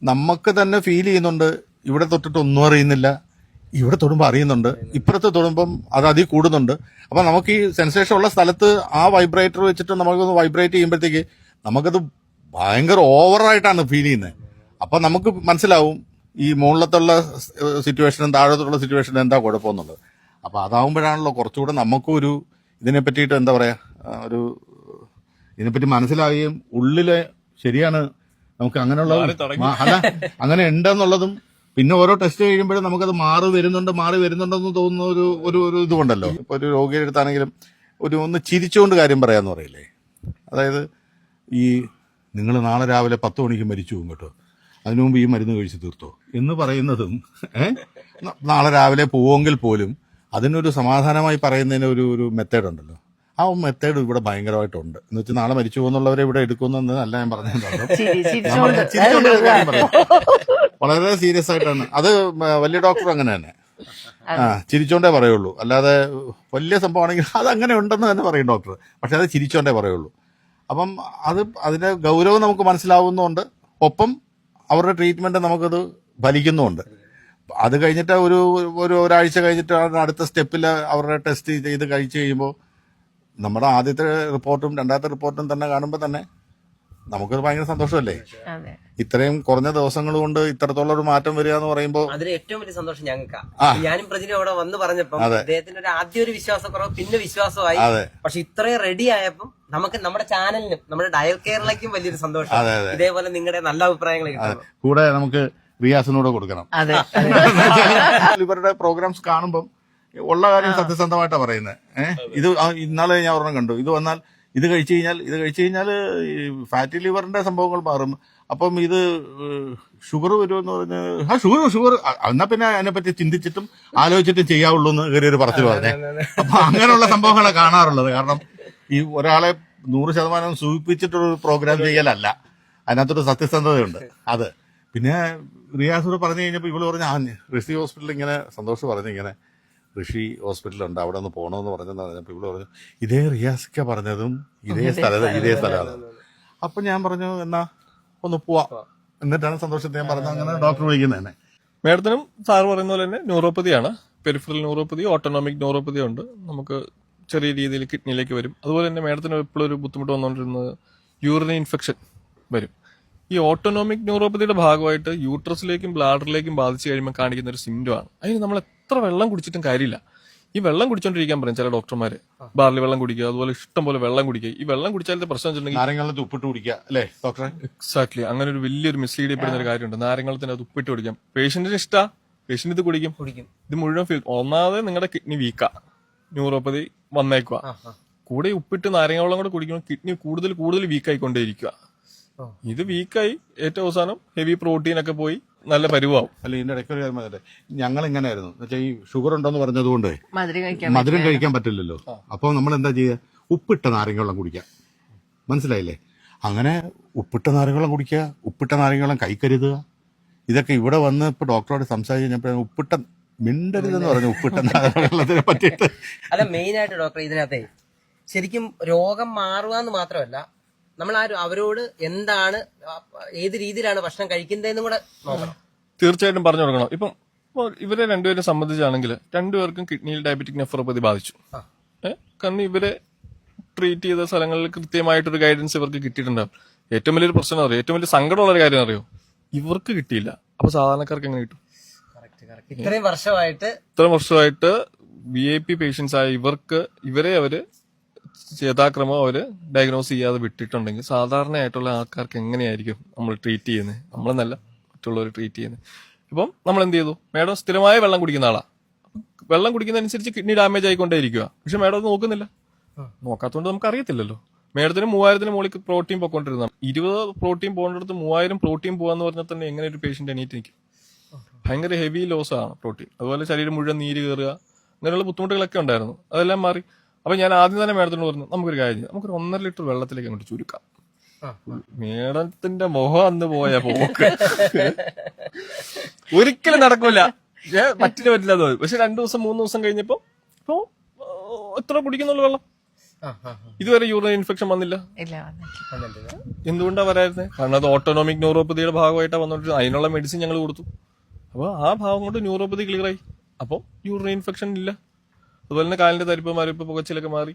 നമുക്ക് തന്നെ ഫീൽ ചെയ്യുന്നുണ്ട് ഇവിടെ തൊട്ടിട്ട് ഒന്നും അറിയുന്നില്ല, ഇവിടെ തൊടുമ്പോൾ അറിയുന്നുണ്ട്, ഇപ്പുറത്ത് തൊടുമ്പം അത് അതിൽ കൂടുന്നുണ്ട്. അപ്പൊ നമുക്ക് ഈ സെൻസേഷൻ ഉള്ള സ്ഥലത്ത് ആ വൈബ്രേറ്റർ വെച്ചിട്ട് നമുക്കൊന്ന് വൈബ്രേറ്റ് ചെയ്യുമ്പോഴത്തേക്ക് നമുക്കത് ഭയങ്കര ഓവറായിട്ടാണ് ഫീൽ ചെയ്യുന്നത്. അപ്പൊ നമുക്ക് മനസ്സിലാവും ഈ മുകളിലത്തുള്ള സിറ്റുവേഷനും താഴത്തുള്ള സിറ്റുവേഷനും എന്താ കുഴപ്പമെന്നുള്ളത്. അപ്പൊ അതാവുമ്പോഴാണല്ലോ കുറച്ചുകൂടെ നമുക്കും ഒരു ഇതിനെ പറ്റിയിട്ട് എന്താ പറയാ ഒരു ഇതിനെപ്പറ്റി മനസ്സിലാവുകയും ഉള്ളില് ശരിയാണ് നമുക്ക് അങ്ങനെയുള്ള അല്ല അങ്ങനെ ഉണ്ടെന്നുള്ളതും പിന്നെ ഓരോ ടെസ്റ്റ് കഴിയുമ്പോഴും നമുക്കത് മാറി വരുന്നുണ്ടെന്ന് തോന്നുന്ന ഒരു ഇതുകൊണ്ടല്ലോ. ഇപ്പൊ ഒരു രോഗിയുടെ അടുത്താണെങ്കിലും ഒന്ന് ചിരിച്ചുകൊണ്ട് കാര്യം പറയാന്ന് പറയില്ലേ, അതായത് ഈ നിങ്ങൾ നാളെ രാവിലെ 10 മണിക്ക് മരിച്ചു പോകും കേട്ടോ, അതിനു മുമ്പ് ഈ മരുന്ന് കഴിച്ച് തീർത്തോ എന്ന് പറയുന്നതും നാളെ രാവിലെ പോവെങ്കിൽ പോലും അതിനൊരു സമാധാനമായി പറയുന്നതിന് ഒരു മെത്തേഡ് ഉണ്ടല്ലോ. ആ മെത്തേഡ് ഇവിടെ ഭയങ്കരമായിട്ടുണ്ട്. എന്ന് വെച്ചാൽ നാളെ മരിച്ചു പോകുന്നുള്ളവരെ ഇവിടെ എടുക്കുന്നെന്ന് അല്ല ഞാൻ പറഞ്ഞിട്ടുണ്ടോ, വളരെ സീരിയസ് ആയിട്ടാണ് അത്. വലിയ ഡോക്ടർ അങ്ങനെ തന്നെ ചിരിച്ചോണ്ടേ പറയുള്ളൂ, അല്ലാതെ വലിയ സംഭവമാണെങ്കിൽ അത് അങ്ങനെ ഉണ്ടെന്ന് തന്നെ പറയും ഡോക്ടർ, പക്ഷെ അത് ചിരിച്ചോണ്ടേ പറയുള്ളൂ. അപ്പം അതിന്റെ ഗൗരവം നമുക്ക് മനസ്സിലാവുന്നുണ്ട്, ഒപ്പം അവരുടെ ട്രീറ്റ്മെന്റ് നമുക്കത് ഫലിക്കുന്നുമുണ്ട്. അത് കഴിഞ്ഞിട്ട് ഒരാഴ്ച കഴിഞ്ഞിട്ട് അടുത്ത സ്റ്റെപ്പിൽ അവരുടെ ടെസ്റ്റ് ചെയ്ത് കഴിച്ചു കഴിയുമ്പോൾ നമ്മുടെ ആദ്യത്തെ റിപ്പോർട്ടും രണ്ടാമത്തെ റിപ്പോർട്ടും തന്നെ കാണുമ്പോൾ തന്നെ നമുക്കത് ഭയങ്കര സന്തോഷമല്ലേ. ഇത്രയും കുറഞ്ഞ ദിവസങ്ങൾ കൊണ്ട് ഇത്രത്തോളം ഒരു മാറ്റം വരിക എന്ന് പറയുമ്പോൾ അതിന് ഏറ്റവും വലിയ സന്തോഷം ഞങ്ങൾക്കാണ്. ഞാനും പ്രജിനും അവിടെ വന്ന് പറഞ്ഞപ്പം അദ്ദേഹത്തിന് ആദ്യം ഒരു വിശ്വാസക്കുറവ്, പിന്നെ വിശ്വാസമായി. പക്ഷെ ഇത്രയും റെഡി ആയപ്പം നമുക്ക് നമ്മുടെ ചാനലിനും നമ്മുടെ ഡയൽ കേരളയ്ക്കും വലിയൊരു സന്തോഷം. ഇതേപോലെ നിങ്ങളുടെ നല്ല അഭിപ്രായങ്ങൾ കിട്ടും. കൂടെ നമുക്ക് റിയാസിനോട് കൊടുക്കണം. ഇവരുടെ പ്രോഗ്രാംസ് കാണുമ്പോൾ ഉള്ള കാര്യം സത്യസന്ധമായിട്ടാണ് പറയുന്നത്. ഇത് ഇന്നാളെ ഞാൻ ഒരെണ്ണം കണ്ടു, ഇത് വന്നാൽ ഇത് കഴിച്ചു കഴിഞ്ഞാൽ ഫാറ്റി ലിവറിന്റെ സംഭവങ്ങൾ മാറും, അപ്പം ഇത് ഷുഗർ വരുമെന്ന് പറഞ്ഞ് ഷുഗർ എന്നാ പിന്നെ അതിനെപ്പറ്റി ചിന്തിച്ചിട്ടും ആലോചിച്ചിട്ടും ചെയ്യാവുള്ളൂ എന്ന് കയറിയൊരു പറച്ചിൽ പറഞ്ഞേ. അപ്പൊ അങ്ങനെയുള്ള സംഭവങ്ങളാണ് കാണാറുള്ളത്. കാരണം ഈ ഒരാളെ 100% സൂചിപ്പിച്ചിട്ടൊരു പ്രോഗ്രാം ചെയ്യലല്ല, അതിനകത്തൊരു സത്യസന്ധതയുണ്ട്. അത് പിന്നെ റിയാസോട് പറഞ്ഞു കഴിഞ്ഞപ്പോൾ ഇവള് പറഞ്ഞ ഋഷി ഹോസ്പിറ്റലിൽ ഇങ്ങനെ സന്തോഷം പറഞ്ഞു ഇങ്ങനെ ഋഷി ഹോസ്പിറ്റലുണ്ട് അവിടെ ഒന്ന് പോകണമെന്ന് പറഞ്ഞെന്ന് പറഞ്ഞപ്പോൾ ഇവള് പറഞ്ഞു ഇതേ റിയാസിക്ക പറഞ്ഞതും ഇതേ സ്ഥലമാണ്. അപ്പൊ ഞാൻ പറഞ്ഞു എന്നാ ഒന്ന് പോവാം, എന്നിട്ടാണ് സന്തോഷത്തെ ഞാൻ പറഞ്ഞത് അങ്ങനെ ഡോക്ടർ വിളിക്കുന്നത് തന്നെ. മേഡത്തിനും സാറ് പറയുന്ന പോലെ തന്നെ ന്യൂറോപ്പതിയാണ്, പെരിഫറൽ ന്യൂറോപ്പതി, ഓട്ടോണോമിക് ന്യൂറോപ്പതി ഉണ്ട്. നമുക്ക് ചെറിയ രീതിയിൽ കിഡ്നിയിലേക്ക് വരും. അതുപോലെ തന്നെ മേഡത്തിന് എപ്പോഴും ഒരു ബുദ്ധിമുട്ട് വന്നുകൊണ്ടിരുന്നത് യൂറിനറി ഇൻഫെക്ഷൻ വരും. ഈ ഓട്ടോണോമിക് ന്യൂറോപ്പതിയുടെ ഭാഗമായിട്ട് യൂട്രസിലേക്കും ബ്ലാഡറിലേക്കും ബാധിച്ചു കഴിയുമ്പോൾ കാണിക്കുന്ന ഒരു സിംറ്റമാണ്. അതിന് നമ്മൾ എത്ര വെള്ളം കുടിച്ചിട്ടും കാര്യമില്ല. ഈ വെള്ളം കുടിച്ചോണ്ടിരിക്കാൻ പറയും ചില ഡോക്ടർമാര്. ബാർലി വെള്ളം കുടിക്കുക, അതുപോലെ ഇഷ്ടം പോലെ വെള്ളം കുടിക്കുക. ഈ വെള്ളം കുടിച്ചാലത്തെ പ്രശ്നം വെച്ചിട്ടുണ്ടെങ്കിൽ നാരങ്ങ ഉപ്പിട്ട് കുടിക്കുക അല്ലേ ഡോക്ടറെ? എക്സാക്ട്ലി, അങ്ങനെ ഒരു വലിയൊരു മിസ്ലീഡ് ചെയ്യപ്പെടുന്ന ഒരു കാര്യമുണ്ട്. നാരങ്ങളത്തിന് അത് ഉപ്പിട്ട് കുടിക്കാം. പേഷ്യന്റിന് ഇഷ്ടമാണ്, പേഷ്യന്റ് ഇത് കുടിക്കും. ഇത് മുഴുവൻ ഒന്നാമത് നിങ്ങളുടെ കിഡ്നി വീക്കാ, ന്യൂറോപ്പതി വന്നേക്കുക. കൂടെ ഉപ്പിട്ട് നാരങ്ങ വെള്ളം കൂടെ കുടിക്കുമ്പോൾ കിഡ്നി കൂടുതൽ വീക്കായിക്കൊണ്ടേയിരിക്കുക. ഇത് വീക്കായി ഏറ്റവും അവസാനം ഹെവി പ്രോട്ടീൻ ഒക്കെ പോയി നല്ല പരുവാവും. അല്ല ഇതിന്റെ ഇടയ്ക്ക് ഒരു കാര്യം പറഞ്ഞിട്ട് ഞങ്ങൾ ഇങ്ങനെയായിരുന്നു വെച്ചാൽ ഈ ഷുഗർ ഉണ്ടെന്ന് പറഞ്ഞതുകൊണ്ട് മധുരം കഴിക്കാൻ പറ്റില്ലല്ലോ. അപ്പൊ നമ്മൾ എന്താ ചെയ്യുക, ഉപ്പിട്ട നാരങ്ങ വെള്ളം കുടിക്കാം. മനസ്സിലായില്ലേ? അങ്ങനെ ഉപ്പിട്ട നാരങ്ങ വെള്ളം കുടിക്കുക, ഉപ്പിട്ട നാരങ്ങ വെള്ളം കൈക്കരുതുക. ഇതൊക്കെ ഇവിടെ വന്ന് ഇപ്പൊ ഡോക്ടറോട് സംസാരിച്ച് കഴിഞ്ഞപ്പോൾ ഉപ്പിട്ട മിണ്ടരുതെന്ന് പറഞ്ഞു ഉപ്പിട്ട നാരങ്ങ വെള്ളത്തിനെ പറ്റിയിട്ട്. അല്ല മെയിൻ ആയിട്ട് ഡോക്ടർ ഇതിനകത്തെ ശരിക്കും രോഗം മാറുക മാത്രമല്ല, നമ്മൾ അവരോട് എന്താണ് ഏത് രീതിയിലാണ് ഭക്ഷണം കഴിക്കുന്നതെന്നും കൂടെ നോക്കണം. തീർച്ചയായിട്ടും പറഞ്ഞു കൊടുക്കണം. ഇപ്പം ഇവരെ രണ്ടുപേരെ സംബന്ധിച്ചാണെങ്കിൽ രണ്ടുപേർക്കും കിഡ്നിയിൽ ഡയബറ്റിക് നെഫ്രോപ്പതി ബാധിച്ചു. കാരണം ഇവരെ ട്രീറ്റ് ചെയ്ത സ്ഥലങ്ങളിൽ കൃത്യമായിട്ടൊരു ഗൈഡൻസ് ഇവർക്ക് കിട്ടിയിട്ടുണ്ടാവും. ഏറ്റവും വലിയൊരു പ്രശ്നം അറിയോ, ഏറ്റവും വലിയ സങ്കടമുള്ള ഒരു കാര്യം അറിയോ, ഇവർക്ക് കിട്ടിയില്ല. അപ്പൊ സാധാരണക്കാർക്ക് എങ്ങനെ കിട്ടും? ഇത്രയും വർഷമായിട്ട് VIP പേഷ്യൻസ് ആയ ഇവരെ അവര് യഥാക്രമം അവർ ഡയഗ്നോസ് ചെയ്യാതെ വിട്ടിട്ടുണ്ടെങ്കിൽ സാധാരണയായിട്ടുള്ള ആൾക്കാർക്ക് എങ്ങനെയായിരിക്കും നമ്മൾ ട്രീറ്റ് ചെയ്യുന്നത്, നമ്മളെന്നല്ല മറ്റുള്ളവർ ട്രീറ്റ് ചെയ്യുന്നത്. ഇപ്പം നമ്മൾ എന്ത് ചെയ്തു, മേഡം സ്ഥിരമായ വെള്ളം കുടിക്കുന്ന ആളാ, വെള്ളം കുടിക്കുന്നതനുസരിച്ച് കിഡ്നി ഡാമേജ് ആയിക്കൊണ്ടേയിരിക്കുക. പക്ഷെ മേഡം അത് നോക്കുന്നില്ല, നോക്കാത്തതുകൊണ്ട് നമുക്ക് അറിയത്തില്ലല്ലോ. മേഡത്തിന് 3000 മുകളിൽ പ്രോട്ടീൻ പോയിക്കൊണ്ടിരുന്ന 20 പ്രോട്ടീൻ പോകേണ്ടടുത്ത് 3000 പ്രോട്ടീൻ പോകാന്ന് പറഞ്ഞാൽ തന്നെ എങ്ങനെ ഒരു പേഷ്യന്റ് എണീറ്റ് നിൽക്കും? ഭയങ്കര ഹെവി ലോസ് ആണ് പ്രോട്ടീൻ. അതുപോലെ ശരീരം മുഴുവൻ നീര് കയറുക, അങ്ങനെയുള്ള ബുദ്ധിമുട്ടുകളൊക്കെ ഉണ്ടായിരുന്നു. അതെല്ലാം മാറി. അപ്പൊ ഞാൻ ആദ്യം തന്നെ മേഡത്തിനോട് പറഞ്ഞു, നമുക്കൊരു കാര്യം ചെയ്യാം, നമുക്കൊരു 1.5 ലിറ്റർ വെള്ളത്തിലേക്ക് അങ്ങോട്ട് ചുരുക്കാം. മേഡത്തിന്റെ മുഖം അന്ന് പോയ പോക്ക് ഒരിക്കലും നടക്കൂല, മറ്റിന് പറ്റില്ല. പക്ഷെ 2 ദിവസം 3 ദിവസം കഴിഞ്ഞപ്പോ ഇപ്പൊ എത്ര കുടിക്കുന്നുള്ള വെള്ളം, ഇതുവരെ യൂറിനറി ഇൻഫെക്ഷൻ വന്നില്ല. എന്തുകൊണ്ടാ വരായിരുന്നേ? കാരണം അത് ഓട്ടോണോമിക് ന്യൂറോപ്പതിയുടെ ഭാഗമായിട്ടാണ് വന്നോണ്ടിരുന്നത്. അതിനുള്ള മെഡിസിൻ ഞങ്ങൾ കൊടുത്തു. അപ്പൊ ആ ഭാഗം കൊണ്ട് ന്യൂറോപ്പതി ക്ലിയർ ആയി. അപ്പോൾ യൂറിനറി ഇൻഫെക്ഷൻ ഇല്ല. അതുപോലെ തന്നെ കാലിന്റെ തരിപ്പ് മരവിപ്പ് പുകച്ചിലൊക്കെ മാറി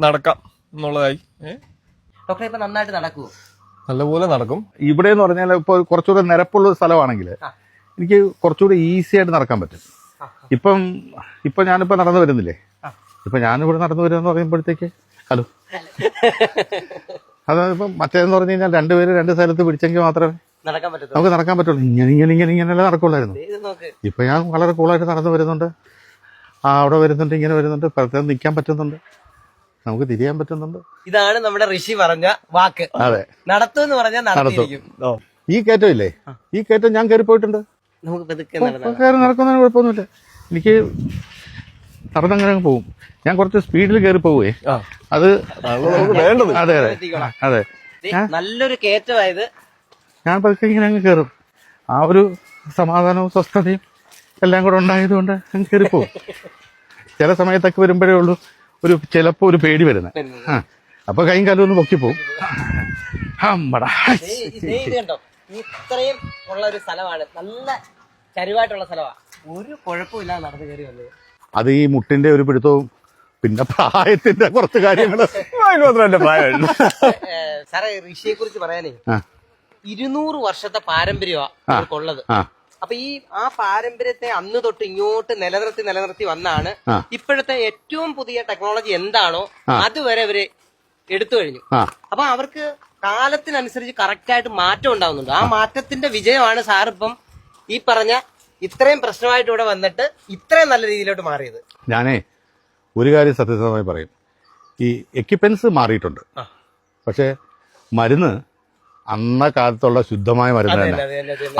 നടക്കാം എന്നുള്ളതായി. ഡോക്ടറെ ഇപ്പൊ നന്നായിട്ട് നടക്കുവോ? നല്ലപോലെ നടക്കും. ഇവിടെ എന്ന് പറഞ്ഞാൽ ഇപ്പൊ കുറച്ചുകൂടെ നിരപ്പുള്ള സ്ഥലമാണെങ്കിൽ എനിക്ക് കുറച്ചുകൂടി ഈസി ആയിട്ട് നടക്കാൻ പറ്റും. ഇപ്പൊ ഞാനിപ്പോ നടന്നു വരുന്നില്ലേ, ഇപ്പൊ ഞാനിവിടെ നടന്നു വരുമെന്ന് പറയുമ്പോഴത്തേക്ക് ഹലോ അതിപ്പം മറ്റേന്ന് പറഞ്ഞു കഴിഞ്ഞാൽ 2 പേര് 2 സ്ഥലത്ത് പിടിച്ചെങ്കിൽ മാത്രമേ നമുക്ക് നടക്കാൻ പറ്റുള്ളൂ. ഇങ്ങനെയല്ലേ നടക്കുള്ളായിരുന്നു. ഇപ്പൊ ഞാൻ വളരെ കൂളായിട്ട് നടന്നു വരുന്നുണ്ട്, അവിടെ വരുന്നുണ്ട്, ഇങ്ങനെ വരുന്നുണ്ട്, പ്രത്യേകം നിൽക്കാൻ പറ്റുന്നുണ്ട്, നമുക്ക് തിരിയാൻ പറ്റുന്നുണ്ട്. ഇതാണ് നമ്മുടെ ഋഷി പറഞ്ഞ വാക്ക്. അതെ, നടത്തും എന്ന് പറഞ്ഞാൽ നടത്തിയിരിക്കും. ഈ കയറ്റം ഇല്ലേ, ഈ കയറ്റം ഞാൻ കയറി പോയിട്ടുണ്ട്. നമുക്ക് കയറി നടക്കുന്നതിന് കുഴപ്പമൊന്നുമില്ല. എനിക്ക് നടന്നങ്ങനെ പോകും. ഞാൻ കുറച്ച് സ്പീഡിൽ കയറി പോവേ, അത് വേണ്ടത്. അതെ അതെ അതെ, നല്ലൊരു കയറ്റമായത്. ഞാൻ പതുക്കെ ഇങ്ങനെ അങ്ങ് കയറും. ആ ഒരു സമാധാനവും സ്വസ്ഥതയും എല്ലാം കൂടെ ഉണ്ടായതുകൊണ്ട് അങ്ങ് കയറിപ്പോവും. ചില സമയത്തൊക്കെ വരുമ്പോഴേ ഉള്ളൂ ചിലപ്പോ ഒരു പേടി വരുന്നത്. അപ്പൊ കൈയും കാലും ഒന്ന് പൊക്കിപ്പോവും. കണ്ടോ, ഇത്രയും ഉള്ള ഒരു സ്ഥലമാണ്, നല്ല ചരിവായിട്ടുള്ള സ്ഥലമാണ്, ഒരു കുഴപ്പമില്ലാതെ നടന്നു കയറി വന്നത്. അത് ഈ മുട്ടിന്റെ ഒരു പിടുത്തവും പിന്നെ പ്രായത്തിന്റെ കുറച്ച് കാര്യങ്ങൾ മാത്രമല്ല പ്രായമുള്ളൂ. സാറേ, ഋഷിയെ കുറിച്ച് പറയാനേ 200 വർഷത്തെ പാരമ്പര്യമാണ് ഉള്ളത്. അപ്പൊ ആ പാരമ്പര്യത്തെ അന്ന് തൊട്ട് ഇങ്ങോട്ട് നിലനിർത്തി വന്നാണ് ഇപ്പോഴത്തെ ഏറ്റവും പുതിയ ടെക്നോളജി എന്താണോ അതുവരെ അവര് എടുത്തു കഴിഞ്ഞു. അപ്പൊ അവർക്ക് കാലത്തിനനുസരിച്ച് കറക്റ്റ് ആയിട്ട് മാറ്റം ഉണ്ടാവുന്നുണ്ട്. ആ മാറ്റത്തിന്റെ വിജയമാണ് സാർ ഇപ്പം ഈ പറഞ്ഞ ഇത്രയും പ്രശ്നമായിട്ട് ഇവിടെ വന്നിട്ട് ഇത്രയും നല്ല രീതിയിലോട്ട് മാറിയത്. ഞാനേ ഒരു കാര്യം സത്യസന്ധമായി പറയും, ഈ എക്യുപ്മെന്റ്സ് മാറിയിട്ടുണ്ട്, പക്ഷെ മരുന്ന് അന്ന കാലത്തുള്ള ശുദ്ധമായ മരുന്ന് തന്നെ.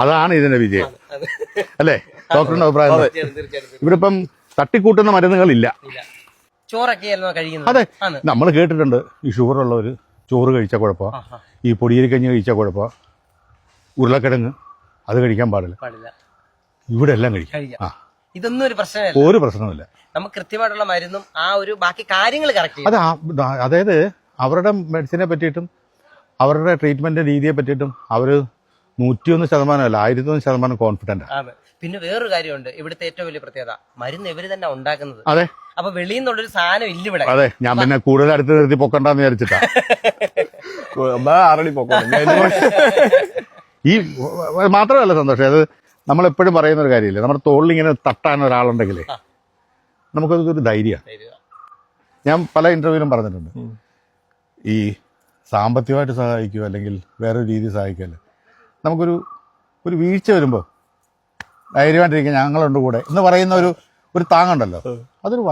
അതാണ് ഇതിന്റെ വിജയം, അല്ലേ ഡോക്ടറിന്റെ അഭിപ്രായം? ഇവിടെ ഇപ്പം തട്ടിക്കൂട്ടുന്ന മരുന്നുകളില്ല. ചോറൊക്കെ കഴിക്കുന്നത്. അതെ, നമ്മൾ കേട്ടിട്ടുണ്ട് ഈ ഷുഗർ ഉള്ളവര് ചോറ് കഴിച്ചാൽ കുഴപ്പ, ഈ പൊടിയരിക്കഞ്ഞി കഴിച്ചാൽ കുഴപ്പ, ഉരുളക്കിഴങ്ങ് അത് കഴിക്കാൻ പാടില്ല. ഇവിടെ എല്ലാം കഴിക്കാം. ഇതൊന്നും ഒരു പ്രശ്നമില്ല, ഒരു പ്രശ്നമില്ല. നമുക്ക് കൃത്യമായിട്ടുള്ള മരുന്നും ആ ഒരു ബാക്കി കാര്യങ്ങൾ കറക്റ്റ്. അതായത് അവരുടെ മെഡിസിനെ പറ്റിയിട്ടും അവരുടെ ട്രീറ്റ്മെന്റ് രീതിയെ പറ്റിയിട്ടും അവര് 101% അല്ല 101% കോൺഫിഡന്റ് ആണ്. പിന്നെ വേറൊരു കാര്യമുണ്ട്, ഇവിടുത്തെ ഏറ്റവും വലിയ പ്രത്യേകത മരുന്ന് ഇവര് തന്നെ ഉണ്ടാക്കുന്നത്. അതെ, അപ്പൊ വെളിയിൽ നിന്നുള്ളൊരു സാധനം ഇല്ല ഇവിടെ. അതെ, ഞാൻ പിന്നെ കൂടുതൽ അടുത്ത് നിർത്തി പൊക്കണ്ടെന്ന് വിചാരിച്ചിട്ടാ. ഈ മാത്രമല്ല സന്തോഷം, അത് നമ്മളെപ്പോഴും പറയുന്ന ഒരു കാര്യമില്ല, നമ്മുടെ തോളിൽ ഇങ്ങനെ തട്ടാൻ ഒരാളുണ്ടെങ്കിലേ നമുക്കതൊരു ധൈര്യമാണ്. ഞാൻ പല ഇന്റർവ്യൂവിലും പറഞ്ഞിട്ടുണ്ട്, ഈ സാമ്പത്തികമായിട്ട് സഹായിക്കുക അല്ലെങ്കിൽ വേറൊരു രീതി സഹായിക്കുകയല്ല, നമുക്കൊരു വീഴ്ച വരുമ്പോൾ ധൈര്യമായിട്ടിരിക്കുക, ഞങ്ങളുണ്ട് കൂടെ എന്ന് പറയുന്ന ഒരു താങ്ങുണ്ടല്ലോ, അതൊരു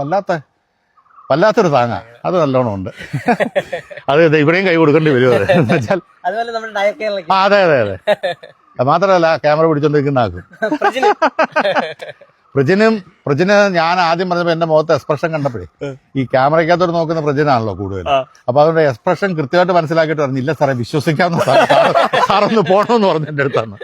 വല്ലാത്തൊരു താങ്ങാ. അത് നല്ലോണം ഉണ്ട്. അത് ഇവിടെയും കൈ കൊടുക്കേണ്ടി വരും. അത് വെച്ചാൽ അതെ അതെ അതെ, മാത്രമല്ല ക്യാമറ പിടിച്ചോണ്ടിരിക്കുന്ന ആക്കും. പ്രജിന് ഞാൻ ആദ്യം പറഞ്ഞപ്പോ എന്റെ മുഖത്ത് എക്സ്പ്രഷൻ കണ്ടപ്പോഴേ, ഈ ക്യാമറയ്ക്കകത്തോട് നോക്കുന്ന പ്രജിനാണല്ലോ കൂടുതൽ, അപ്പൊ അവരുടെ എക്സ്പ്രഷൻ കൃത്യമായിട്ട് മനസ്സിലാക്കിയിട്ട് പറഞ്ഞു, ഇല്ല സാറേ വിശ്വസിക്കാവുന്ന സാറൊന്ന് പോണമെന്ന് പറഞ്ഞു എന്റെ അടുത്താണ്.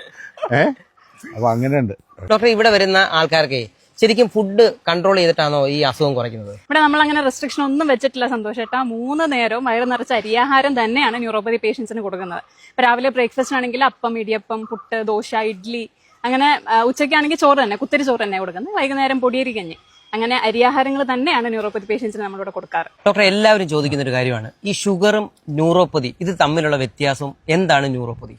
അപ്പൊ അങ്ങനെയുണ്ട്. ഡോക്ടർ, ഇവിടെ വരുന്ന ആൾക്കാർക്ക് ശരിക്കും ഫുഡ് കൺട്രോൾ ചെയ്തിട്ടാണോ ഈ അസുഖം കുറയ്ക്കുന്നത്? ഇവിടെ നമ്മൾ അങ്ങനെ റെസ്ട്രിക്ഷൻ ഒന്നും വെച്ചിട്ടില്ല സന്തോഷേട്ടാ. 3 നേരവും വയറ് നിറച്ച അരിയാഹാരം തന്നെയാണ് ന്യൂറോപ്പതി പേഷ്യൻസിന് കൊടുക്കുന്നത്. ഇപ്പൊ രാവിലെ ബ്രേക്ക്ഫാസ്റ്റ് ആണെങ്കിൽ അപ്പം, ഇടിയപ്പം, പുട്ട്, ദോശ, ഇഡ്ലി, അങ്ങനെ ഉച്ചയ്ക്കാണെങ്കിൽ ചോറ് തന്നെ, കുത്തിരി ചോറ് തന്നെ കൊടുക്കുന്നത്. വൈകുന്നേരം പൊടിയരി കഞ്ഞി, അങ്ങനെ അരിയാഹാരങ്ങൾ തന്നെയാണ് ന്യൂറോപ്പതി പേഷ്യൻസിന് നമ്മളിവിടെ കൊടുക്കാറ്. ഡോക്ടർ, എല്ലാവരും ചോദിക്കുന്ന ഒരു കാര്യമാണ് ഈ ഷുഗറും ന്യൂറോപ്പതി ഇത് തമ്മിലുള്ള വ്യത്യാസം എന്താണ്? ന്യൂറോപ്പതി